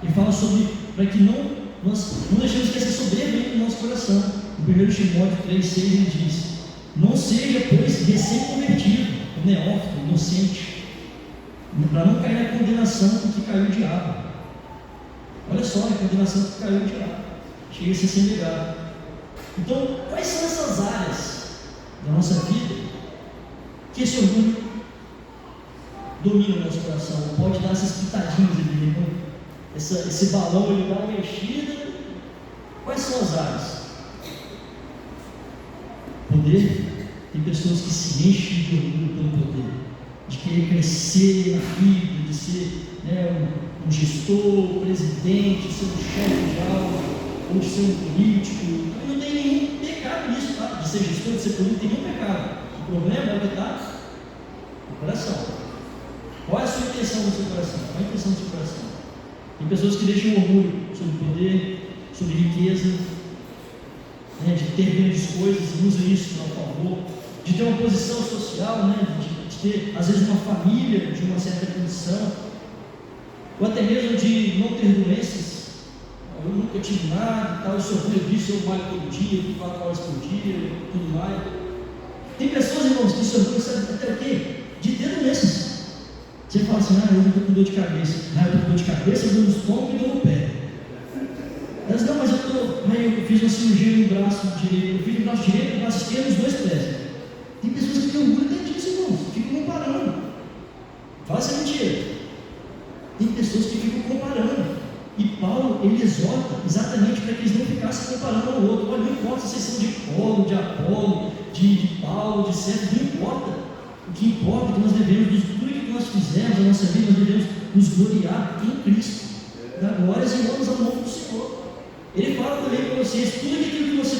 Ele fala sobre, para que nós não deixemos que essa soberba entre no nosso coração. Em 1 Timóteo 3,6 ele diz: não seja, pois, recém-convertido, neófito, inocente, para não cair na condenação com que caiu o diabo. Olha só, a condenação que caiu o diabo. Chega a ser sem legado. Então, quais são essas áreas da nossa vida que esse orgulho domina o nosso coração? Pode dar essas pitadinhas ali, né? Esse balão ele dá uma mexida. Quais são as áreas? Poder. Tem pessoas que se enchem de orgulho pelo poder, de querer crescer na vida, de ser um gestor, presidente, ser um chefe de algo, ou de ser um político. Não tem nenhum pecado nisso, tá? De ser gestor, de ser político, tem nenhum pecado. O problema é o que está no coração. Qual é a sua intenção no seu coração? Qual é a intenção do seu coração? Tem pessoas que deixam orgulho sobre poder, sobre riqueza, de ter grandes coisas e usam isso a favor, de ter uma posição social, de ter às vezes uma família de uma certa condição, ou até mesmo de não ter doenças. Eu nunca tive nada e tal, eu sofro disso, eu malho todo dia, eu fico 4 horas por dia, tudo mais. Tem pessoas, irmãos, que sofrem, sabe até o quê? De ter doenças. Você fala assim: hoje eu estou com dor de cabeça. Eu estou com dor de cabeça, dor no estômago e dor no pé. Elas: não, mas eu fiz uma cirurgia no braço direito, eu fiz no braço direito, no braço esquerdo, nos 2 pés. Tem pessoas que têm orgulho até disso, irmãos, ficam comparando. Fala se é mentira. Tem pessoas que ficam comparando. E Paulo, ele exorta exatamente para que eles não ficassem comparando ao outro. Olha, não importa se vocês são de Paulo, de Apolo, de Paulo, de César, não importa. O que importa é que nós devemos, tudo que nós fizermos na nossa vida, nós devemos nos gloriar em Cristo. Dar glórias e honras ao nome do Senhor. Ele fala também para vocês: tudo aquilo que você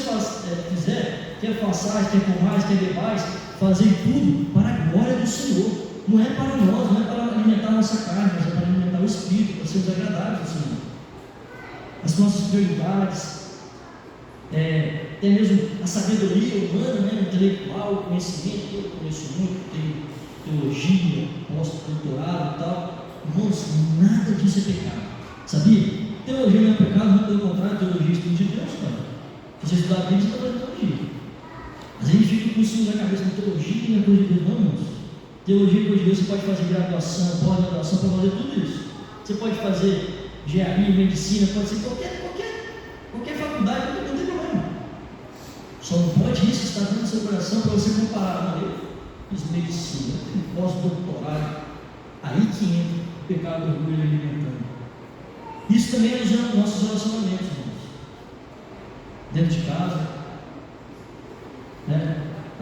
fizer, quer façais, quer comais, quer bebais, fazer tudo para a glória do Senhor. Não é para nós, não é para alimentar a nossa carne, mas é para alimentar o Espírito, para sermos agradáveis ao Senhor. As nossas prioridades, até mesmo a sabedoria humana, o intelectual, o conhecimento. Eu conheço muito, tenho teologia, pós-doutorado e tal. Irmãos, nada disso é pecado, sabia? Teologia não é pecado, não, pelo contrário, teologia é estudo de Deus, cara. Se você estudar a Bíblia, você está fazendo teologia. Mas a gente fica com isso na cabeça: de teologia não é coisa de Deus, não, irmãos. Teologia é coisa de Deus. Você pode fazer graduação, pós-graduação, para fazer tudo isso. Você pode fazer engenharia, medicina, pode ser qualquer faculdade, não tem problema. Só não pode isso estar dentro do seu coração para você comparar. Eu fiz medicina, pós-doutorado. Aí que entra o pecado do orgulho alimentando. Isso também é nos nossos relacionamentos, irmãos. Dentro de casa,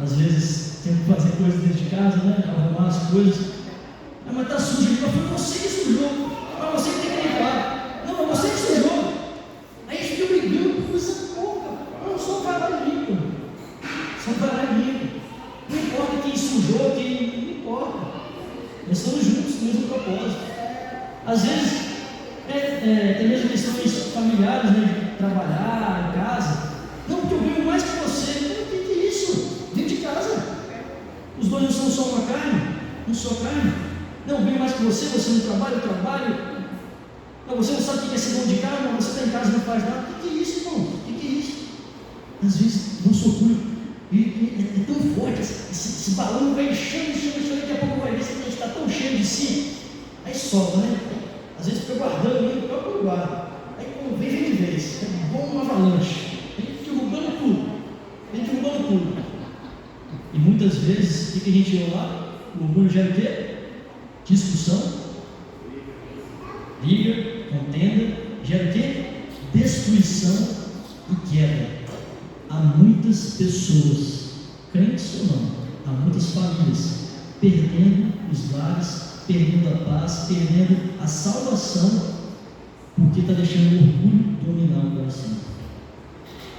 às vezes tem que fazer coisas dentro de casa, arrumar as coisas. Mas está sujo ali, mas foi você que sujou. Mas você que tem que limpar. Não, mas você que sujou. Aí a gente fica brigando por coisa pouca. Não, só vai lá e limpa. Só vai lá e limpa. Não importa quem sujou, quem. Não importa. Nós estamos juntos no mesmo propósito. Às vezes, tem mesmo questões familiares, de trabalhar em casa. Não, porque eu ganho mais que você. O que é isso, somos só uma carne, um só carne. Não, vem mais que você não trabalha, eu trabalho. Não, você não sabe o que é ser bom de casa, mas você está em casa e não faz nada. O que é isso, irmão? O que é isso? Às vezes, nosso orgulho é tão forte, esse balão vai enchendo, daqui a pouco vai ver se a gente está tão cheio de si. Aí solta, né? Às vezes fica guardando, o próprio guarda. Aí quando vem de vez, é bom uma avalanche. Vem derrubando tudo. E muitas vezes, o que a gente vê lá? O orgulho gera o quê? Discussão, briga, contenda, gera o quê? Destruição e queda. Há muitas pessoas, crentes ou não, há muitas famílias perdendo os lares, perdendo a paz, perdendo a salvação, porque está deixando o orgulho dominar o coração.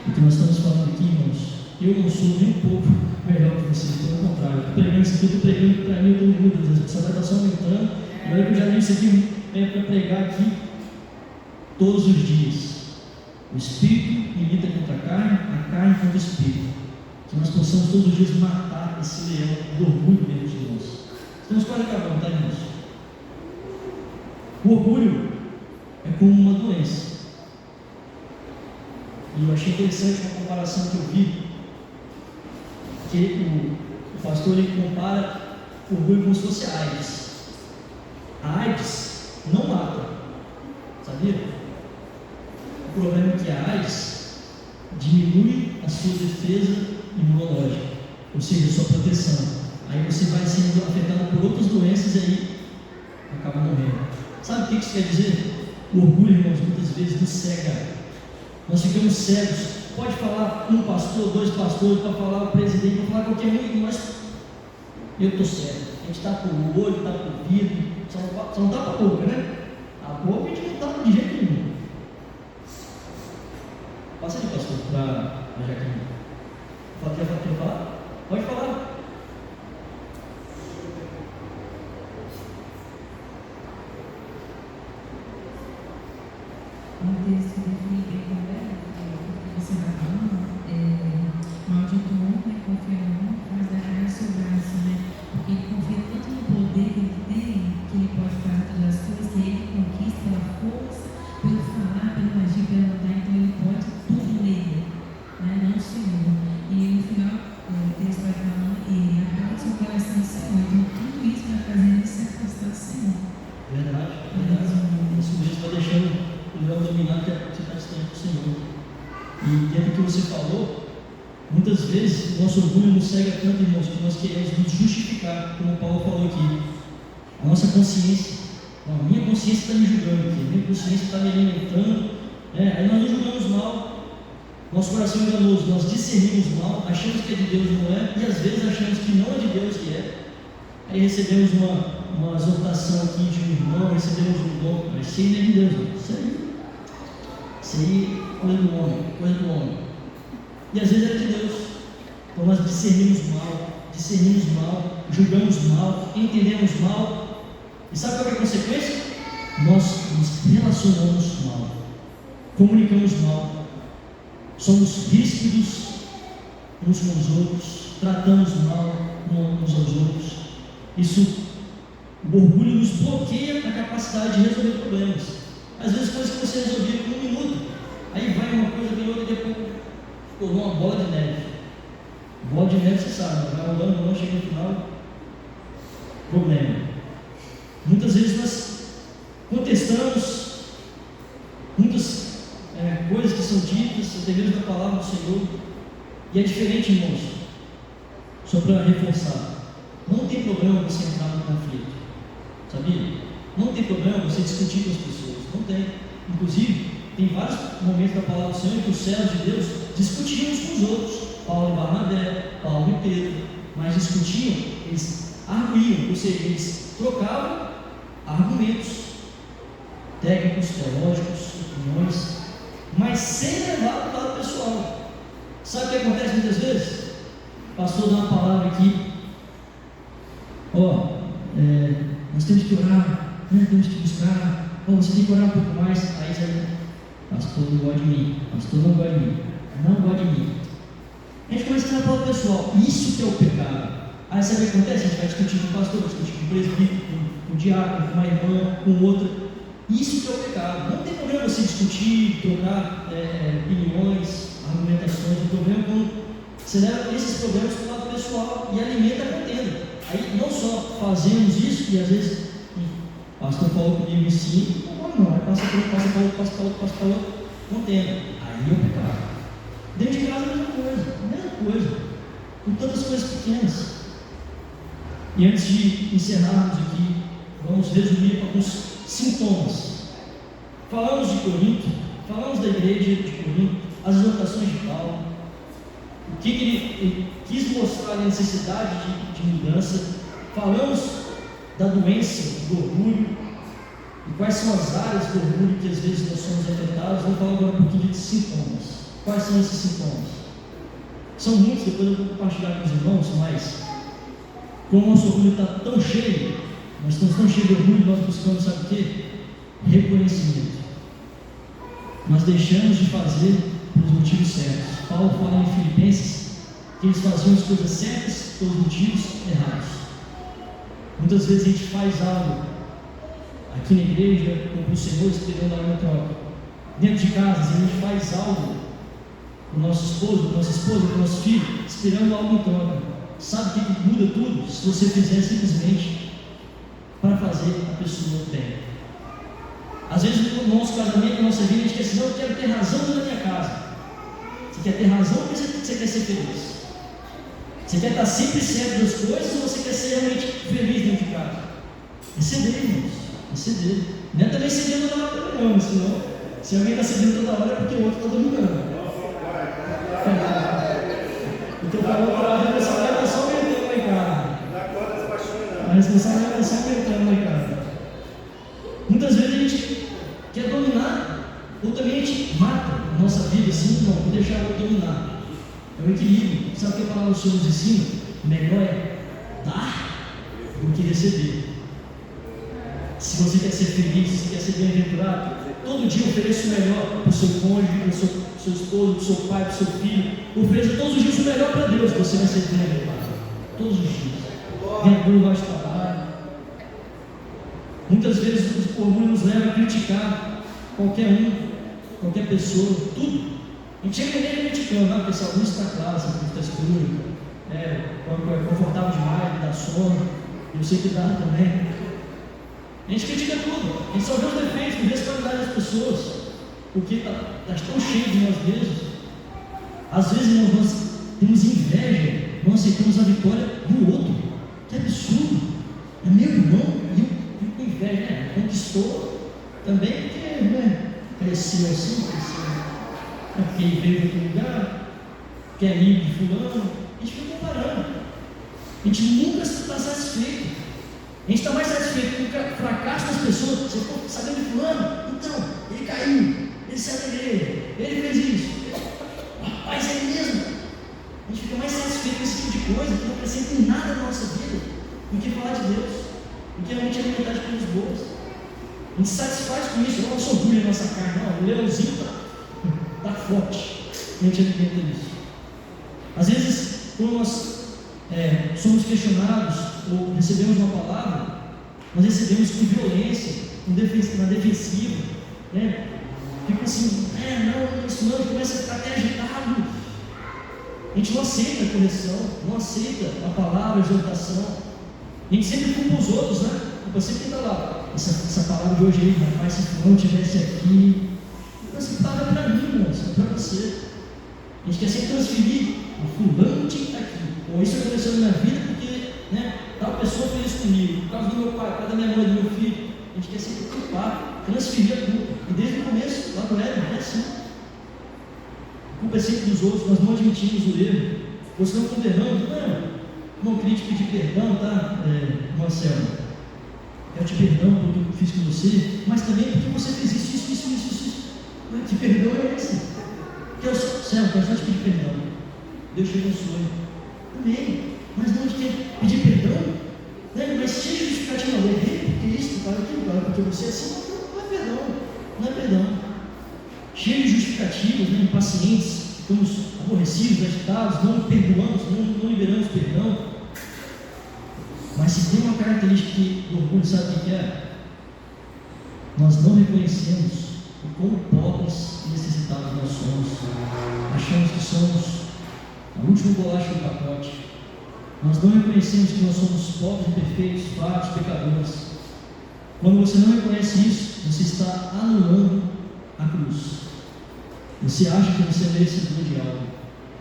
O que nós estamos falando aqui, irmãos, eu não sou nem um pouco melhor que vocês, pelo contrário, estou pregando isso aqui, estou pregando para mim, eu estou muito, às vezes, a pessoa vai estar só aumentando, e olha que eu já li isso aqui, para pregar aqui todos os dias. O Espírito milita contra a carne contra o Espírito. Que nós possamos todos os dias matar esse leão do orgulho dentro de nós. Estamos quase acabando, tá, irmãos? O orgulho é como uma doença. E eu achei interessante uma comparação que eu vi, que o pastor ele compara o orgulho como se fosse a AIDS. A AIDS não mata, sabia? O problema é que a AIDS diminui a sua defesa imunológica, ou seja, a sua proteção. Aí você vai sendo afetado por outras doenças e aí acaba morrendo. Sabe o que isso quer dizer? O orgulho, irmãos, muitas vezes nos cega. Nós ficamos cegos. Pode falar um pastor, dois pastores, para falar o presidente, para falar qualquer um, mas eu estou cego. A gente está por o olho, está por o vidro, só não está para a boca, né? A boca a gente não está de jeito nenhum. Passa aí, pastor, para a Jaqueline. Quer falar? Pode falar. Um texto define bem também, porque você está falando, maldito homem, confia no homem, mas dará o seu braço, né? Porque ele confia tanto no poder que ele tem, que ele pode fazer todas as coisas, e ele conquista pela força, pelo falar, pelo agir, pelo andar, então ele pode tudo nele, né? Não o Senhor. E no final, o texto vai falando, e acaba o seu coração do Senhor, então tudo isso vai fazendo ele se afastar do Senhor. Verdade. Isso mesmo vai deixando o leão dominar, que você está distante do Senhor. E dentro do que você falou, muitas vezes o nosso orgulho nos cega tanto, irmãos, que nós queremos nos justificar, como o Paulo falou aqui. A nossa consciência, não, a minha consciência está me julgando aqui, a minha consciência está me alimentando, aí nós nos julgamos mal, nosso coração é enganoso, nós discernimos mal, achamos que é de Deus, não é, e às vezes achamos que não é de Deus que é. Aí recebemos uma exortação aqui de um irmão, recebemos um dom, mas isso aí não é de Deus, não. Isso aí é coisa do homem. E às vezes é de Deus. Então nós discernimos mal, julgamos mal, entendemos mal. E sabe qual é a consequência? Nós nos relacionamos mal, comunicamos mal, somos ríspidos uns com os outros, tratamos mal uns aos outros. O orgulho nos bloqueia a capacidade de resolver problemas. Às vezes coisas que você resolvia em 1 minuto, aí vai uma coisa, vem outra, e depois formou uma bola de neve. Bola de neve, você sabe, vai rolando, chega no final, problema. Muitas vezes nós contestamos muitas coisas que são ditas, até mesmo da palavra do Senhor, e é diferente, irmãos. Só para reforçar, não tem problema você entrar no conflito, sabia? Não tem problema você discutir com as pessoas, não tem. Inclusive, tem vários momentos da palavra do Senhor que os servos de Deus discutiam uns com os outros, Paulo e Barnabé, Paulo e Pedro, mas discutiam, eles arguíam, ou seja, eles trocavam argumentos técnicos, teológicos, opiniões, mas sem levar para o lado pessoal. Sabe o que acontece muitas vezes? O pastor dá uma palavra aqui, nós temos que orar, temos que buscar, você tem que orar um pouco mais. Aí você, pastor não gosta de mim, pastor não gosta de mim. A gente começa a falar para o pessoal, isso que é o pecado. Aí sabe o que acontece? A gente vai discutir com o pastor, vai discutir com o presbítero, com o diácono, com uma irmã, com outra. Isso que é o pecado. Não tem problema você discutir, trocar opiniões, argumentações. O problema é quando você leva esses problemas para o lado pessoal e alimenta a contenda. Aí não só fazemos isso, e às vezes o pastor falou comigo assim, não, aí passa para outro, contenda. Aí é o pecado. Dentro de casa é a mesma coisa. Com tantas coisas pequenas. E antes de encerrarmos aqui, vamos resumir alguns sintomas. Falamos de Corinto, falamos da igreja de Corinto, as exortações de Paulo, o que ele quis mostrar, a necessidade de mudança. Falamos da doença, do orgulho, e quais são as áreas do orgulho que às vezes nós somos afetados. Vamos falar agora um pouquinho de sintomas. Quais são esses sintomas? São muitos, depois eu vou compartilhar com os irmãos, mas como o nosso orgulho está tão cheio, nós estamos tão cheios de orgulho, nós buscamos, sabe o quê? Reconhecimento. Nós deixamos de fazer pelos motivos certos. Paulo fala em Filipenses que eles faziam as coisas certas pelos motivos errados. Muitas vezes a gente faz algo aqui na igreja, como o Senhor, esperando algo em troca. Dentro de casa, a gente faz algo com o nosso esposo, com nossa esposa, com o nosso filho, esperando algo em troca. Sabe o que muda tudo? Se você fizer simplesmente para fazer a pessoa bem. Às vezes no nosso casamento, na nossa vida, a gente quer assim, não, eu quero ter razão na minha casa. Você quer ter razão ou você quer ser feliz? Você quer estar sempre certo das coisas ou você quer ser realmente feliz dentro de casa? É ceder, irmãos. É ceder. Não é também ceder toda hora, não, senão, se alguém está cedendo toda hora é porque o outro está dominando. Então, a responsabilidade é só aumentando lá em casa. A responsabilidade é só aumentando lá em casa. Muitas vezes a gente quer dominar, ou também a gente mata a nossa vida assim, não, vou deixar eu dominar. É o equilíbrio. Sabe o que a palavra do Senhor nos ensina? Melhor é dar do que receber. Se você quer ser feliz, se quer ser bem-aventurado, todo dia ofereça o melhor para o seu cônjuge, para o seu esposo, para o seu pai, para o seu filho. Ofereça todos os dias o melhor para Deus, você vai ser bem-aventurado. Todos os dias. Dentro do lugar de trabalho. Muitas vezes o orgulho nos leva a criticar qualquer pessoa, tudo. A gente chega nele criticando, porque essa luz está clara, essa luz está escura, é confortável demais, dá sono, eu sei que dá também. A gente critica tudo, a gente só vê os defeitos, não vê as qualidades das pessoas, porque está tão cheio de nós mesmos. Às vezes, irmãos, nós temos inveja, não aceitamos a vitória do outro. Que absurdo! É meu irmão e eu fico com inveja, né? Conquistou também, porque cresceu assim, porque ele veio de outro lugar, que é amigo de fulano. A gente fica comparando. A gente nunca está satisfeito. A gente está mais satisfeito com o fracasso das pessoas. Você ficou sabendo de fulano? Então, ele caiu, ele saiu da igreja, ele fez isso. Rapaz, é ele mesmo. A gente fica mais satisfeito com esse tipo de coisa, que não acrescenta em nada na nossa vida, do que falar de Deus, do que realmente alimentar de coisas boas. A gente se satisfaz com isso, não é o nosso orgulho na nossa carne, não. O leãozinho está forte. A gente alimenta isso. Às vezes, quando nós somos questionados ou recebemos uma palavra, nós recebemos com violência, na defensiva, né? Fica assim, não, isso não, começa a ficar até agitado. A gente não aceita a correção, não aceita a palavra, a exortação. A gente sempre culpa os outros, né? Culpa sempre quem está lá. Essa palavra de hoje aí, rapaz, se fulano estivesse aqui, essa palavra é para mim, moça, é para você. A gente quer sempre transferir, o fulano tinha que estar aqui. Ou isso aconteceu na minha vida porque, né, tal pessoa fez isso comigo, por causa do meu pai, por causa da minha mãe, do meu filho. A gente quer sempre culpar, transferir a culpa. E desde o começo, lá no Éden, é assim. A culpa é sempre dos outros, nós não admitimos o erro. Você não condenamos, não queria te pedir perdão, tá, Marcelo? Eu te perdão pelo que eu fiz com você, mas também porque você fez isso. Que perdão é esse? Deus, céu, eu quero só te pedir perdão. Deus te abençoe. Amém. Mas não te quer pedir perdão? Né? Mas cheio de justificativa, eu errei porque isso, porque você é assim, não é perdão. Cheio de justificativas, né? Impacientes, ficamos aborrecidos, agitados, não perdoamos, não liberamos perdão. característica do orgulho, sabe o que é? Nós não reconhecemos o quão pobres e necessitados nós somos. Achamos que somos a última bolacha do pacote. Nós não reconhecemos que nós somos pobres, imperfeitos, fracos, pecadores. Quando você não reconhece isso, você está anulando a cruz. Você acha que você é merecedor de algo.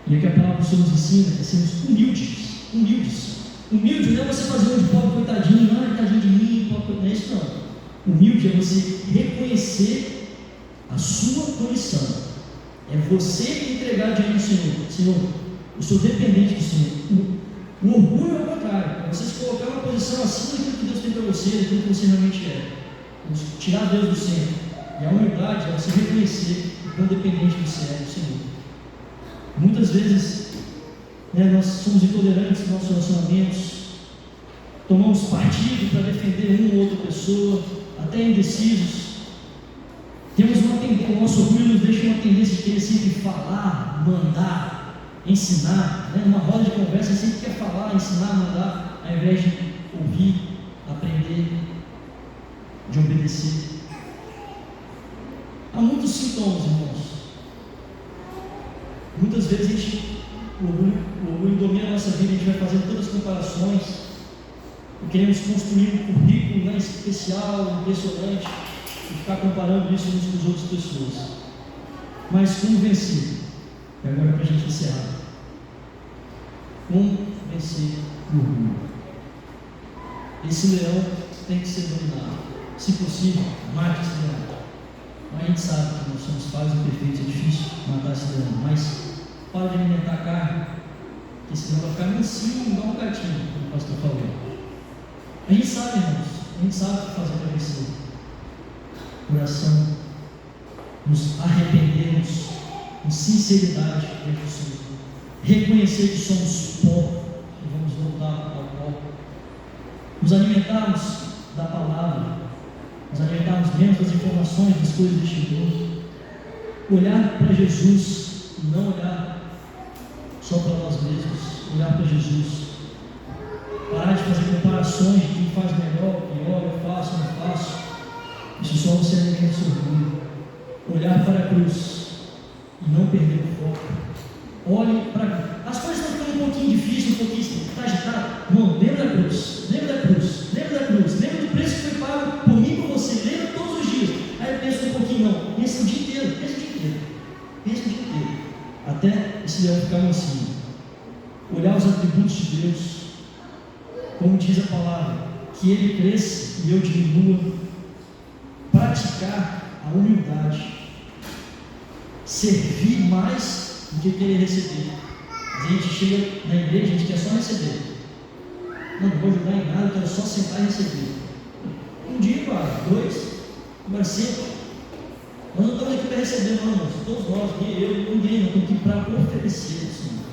E é que a palavra do Senhor nos ensina é sermos humildes. Humilde não é você fazer um de pobre coitadinho, tadinho de mim, pobre, não é isso não. Humilde é você reconhecer a sua condição. É você entregar diante do Senhor. Senhor, eu sou dependente do Senhor. O orgulho é o contrário. É você se colocar numa posição acima daquilo que Deus tem para você, daquilo que você realmente é. Tirar Deus do centro. E a humildade é você reconhecer o quão dependente você é do Senhor. Muitas vezes, nós somos intolerantes nos nossos relacionamentos, tomamos partido para defender uma ou outra pessoa, até indecisos. Temos uma tendência, o nosso orgulho nos deixa uma tendência de querer sempre falar, mandar, ensinar. Numa roda de conversa, sempre quer falar, ensinar, mandar, ao invés de ouvir, aprender, de obedecer. Há muitos sintomas, irmãos. Muitas vezes o orgulho domina a nossa vida, a gente vai fazendo todas as comparações e queremos construir um currículo especial, impressionante, e ficar comparando isso uns com as outras pessoas. Mas como vencer? E agora para a gente encerrar. Como vencer o orgulho? Esse leão tem que ser dominado. Se possível, mate esse leão. Mas a gente sabe que nós somos falhos e perfeitos, é difícil matar esse leão, mas para de alimentar a carne, que esse leão vai ficar mansinho, igual um gatinho, como o pastor falou. A gente sabe, irmãos, a gente sabe o que fazer para vencer. Oração, nos arrependermos com sinceridade diante do Senhor, reconhecer que somos pó e vamos voltar ao pó, nos alimentarmos da palavra, nos alimentarmos dentro das informações, das coisas deste mundo, olhar para Jesus e não olhar só para nós mesmos, olhar para Jesus, parar de fazer comparações de quem faz melhor, pior, eu faço, não faço. Isso só você alimenta o seu orgulho. Olhar para a cruz e não perder o foco. Olhe para a cruz. As coisas estão ficando um pouquinho difíceis, um pouquinho agitadas. Não, lembra da cruz, lembra da cruz, lembra da cruz, lembra do preço que foi pago por mim e por você, lembra todos os dias. Aí pensa um pouquinho, não, pensa o dia inteiro, até esse leão ficar mansinho. Olhar os atributos de Deus, como diz a palavra, que Ele cresça e eu diminua. Praticar a humildade, servir mais do que querer receber. A gente chega na igreja, a gente quer só receber. Não vou ajudar em nada, eu quero só sentar e receber. Um dia, dois, agora senta. Nós não estamos aqui para receber, não, irmãos. Todos nós, eu, ninguém, nós estamos aqui para oferecer, Senhor.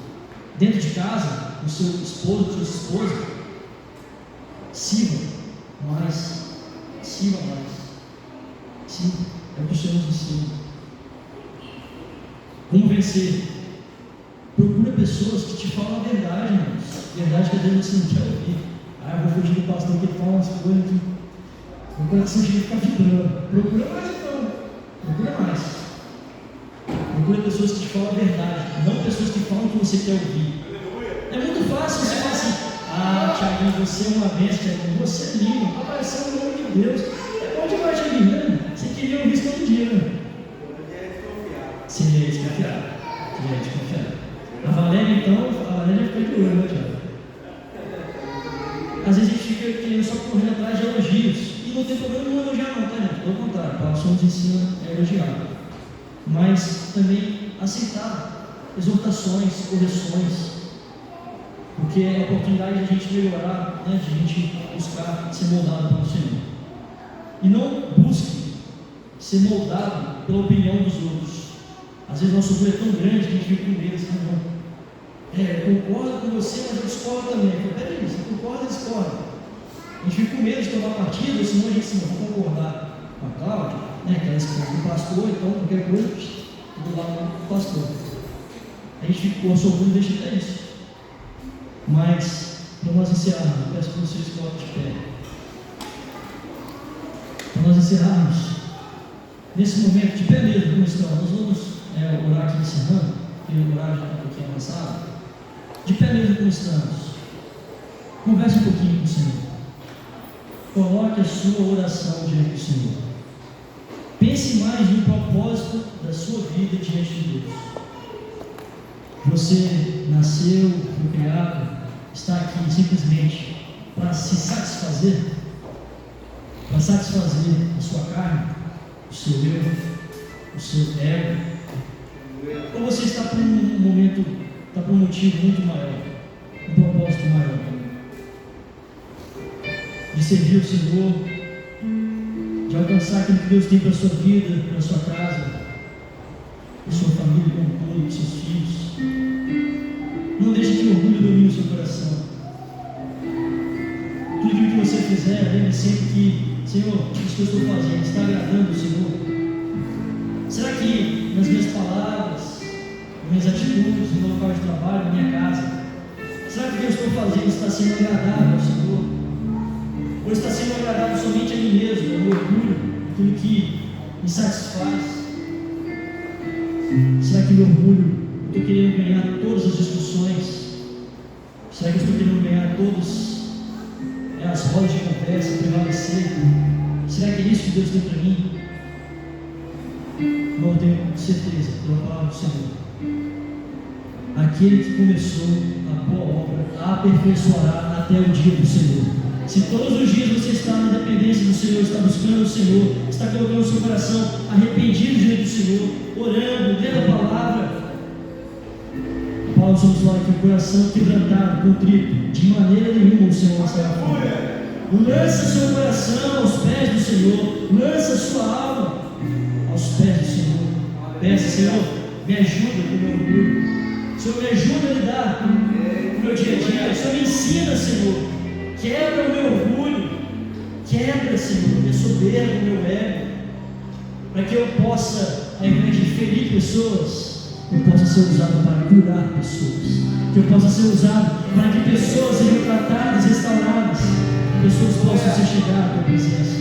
Dentro de casa, o seu esposo, a sua esposa, sirva mais. Sim, é o que o Senhor nos ensina. Como vencer? Procura pessoas que te falam a verdade, irmãos. Verdade que às vezes você não quer ouvir. Eu vou fugir do pastor que fala umas coisas que o coração chega a ficar vibrando. Procura mais então. Procura mais. Procura pessoas que te falam a verdade, não pessoas que falam o que você quer ouvir. É muito fácil você falar assim: Thiaguinho, você é uma bênção, Thiaguinho, você é lindo, está parecendo o nome de Deus. É bom demais, Thiaguinho, né? Você queria ouvir isso todo dia, né? Você é desconfiado. A Valéria, então, fica de olho, né, Thiago? Às vezes a gente fica querendo só correr atrás de elogios. E não tem problema nenhum elogiar, não, tá, gente? Pelo contrário, a palavra nos ensina a elogiar. Mas também aceitar exortações, correções. Porque é a oportunidade de a gente melhorar, de a gente buscar ser moldado pelo Senhor. E não busque ser moldado pela opinião dos outros. Às vezes nosso orgulho é tão grande que a gente fica com medo, assim, não. Eu concordo com você, mas eu discordo também. Peraí, você concorda e discorda. A gente fica com medo de tomar partido, senão a gente não vai concordar com a Cláudia, que ela é esposa do pastor, então qualquer coisa, do lado do pastor. A gente fica com o nosso orgulho deixa até isso. Mas, para nós encerrarmos, eu peço que vocês coloquem de pé. encerrarmos, nesse momento, de pé mesmo, como estão, nós vamos orar aqui encerrando, e o horário já está um pouquinho avançado. De pé mesmo como estamos, converse um pouquinho com o Senhor. Coloque a sua oração diante do Senhor. Pense mais no propósito da sua vida diante de Deus. Você nasceu, foi criado, está aqui simplesmente para se satisfazer, para satisfazer a sua carne, o seu eu, o seu ego, ou você está por um momento, está por um motivo muito maior, um propósito maior, de servir o Senhor, de alcançar aquilo que Deus tem para a sua vida, para a sua casa, para a sua família como um todo, para os seus filhos. Não deixe que o orgulho domine o seu coração. Tudo aquilo que você fizer, lembre sempre que, Senhor, isso que eu estou fazendo está agradando o Senhor. Será que nas minhas palavras, nas minhas atitudes, no local de trabalho, na minha casa, será que o que eu estou fazendo está sendo agradável ao Senhor? Ou está sendo agradável somente a mim mesmo, ao meu orgulho, aquilo que me satisfaz? Será que meu orgulho, eu estou querendo ganhar todas as discussões? Será que eu estou querendo ganhar todas as rodas de conversa, prevalecer? Será que é isso que Deus tem para mim? Não tenho certeza, pela palavra do Senhor. Aquele que começou a boa obra a aperfeiçoará até o dia do Senhor. Se todos os dias você está na dependência do Senhor, está buscando o Senhor, está colocando o seu coração arrependido diante do Senhor, orando, lendo a palavra, Paulo somos lá que o coração quebrantado, contrito, de maneira nenhuma o Senhor será fora. Lança seu coração aos pés do Senhor, lança sua alma aos pés do Senhor. Peça, Senhor, me ajuda com o meu orgulho. Senhor, me ajuda a lidar com o meu dia a dia. Senhor, me ensina, Senhor. Quebra o meu orgulho, quebra, Senhor, minha soberba, o meu ego, para que eu possa, ao invés de ferir pessoas, eu possa ser usado para curar pessoas, que eu possa ser usado para que pessoas sejam tratadas, restauradas, que pessoas possam se chegar à tua presença.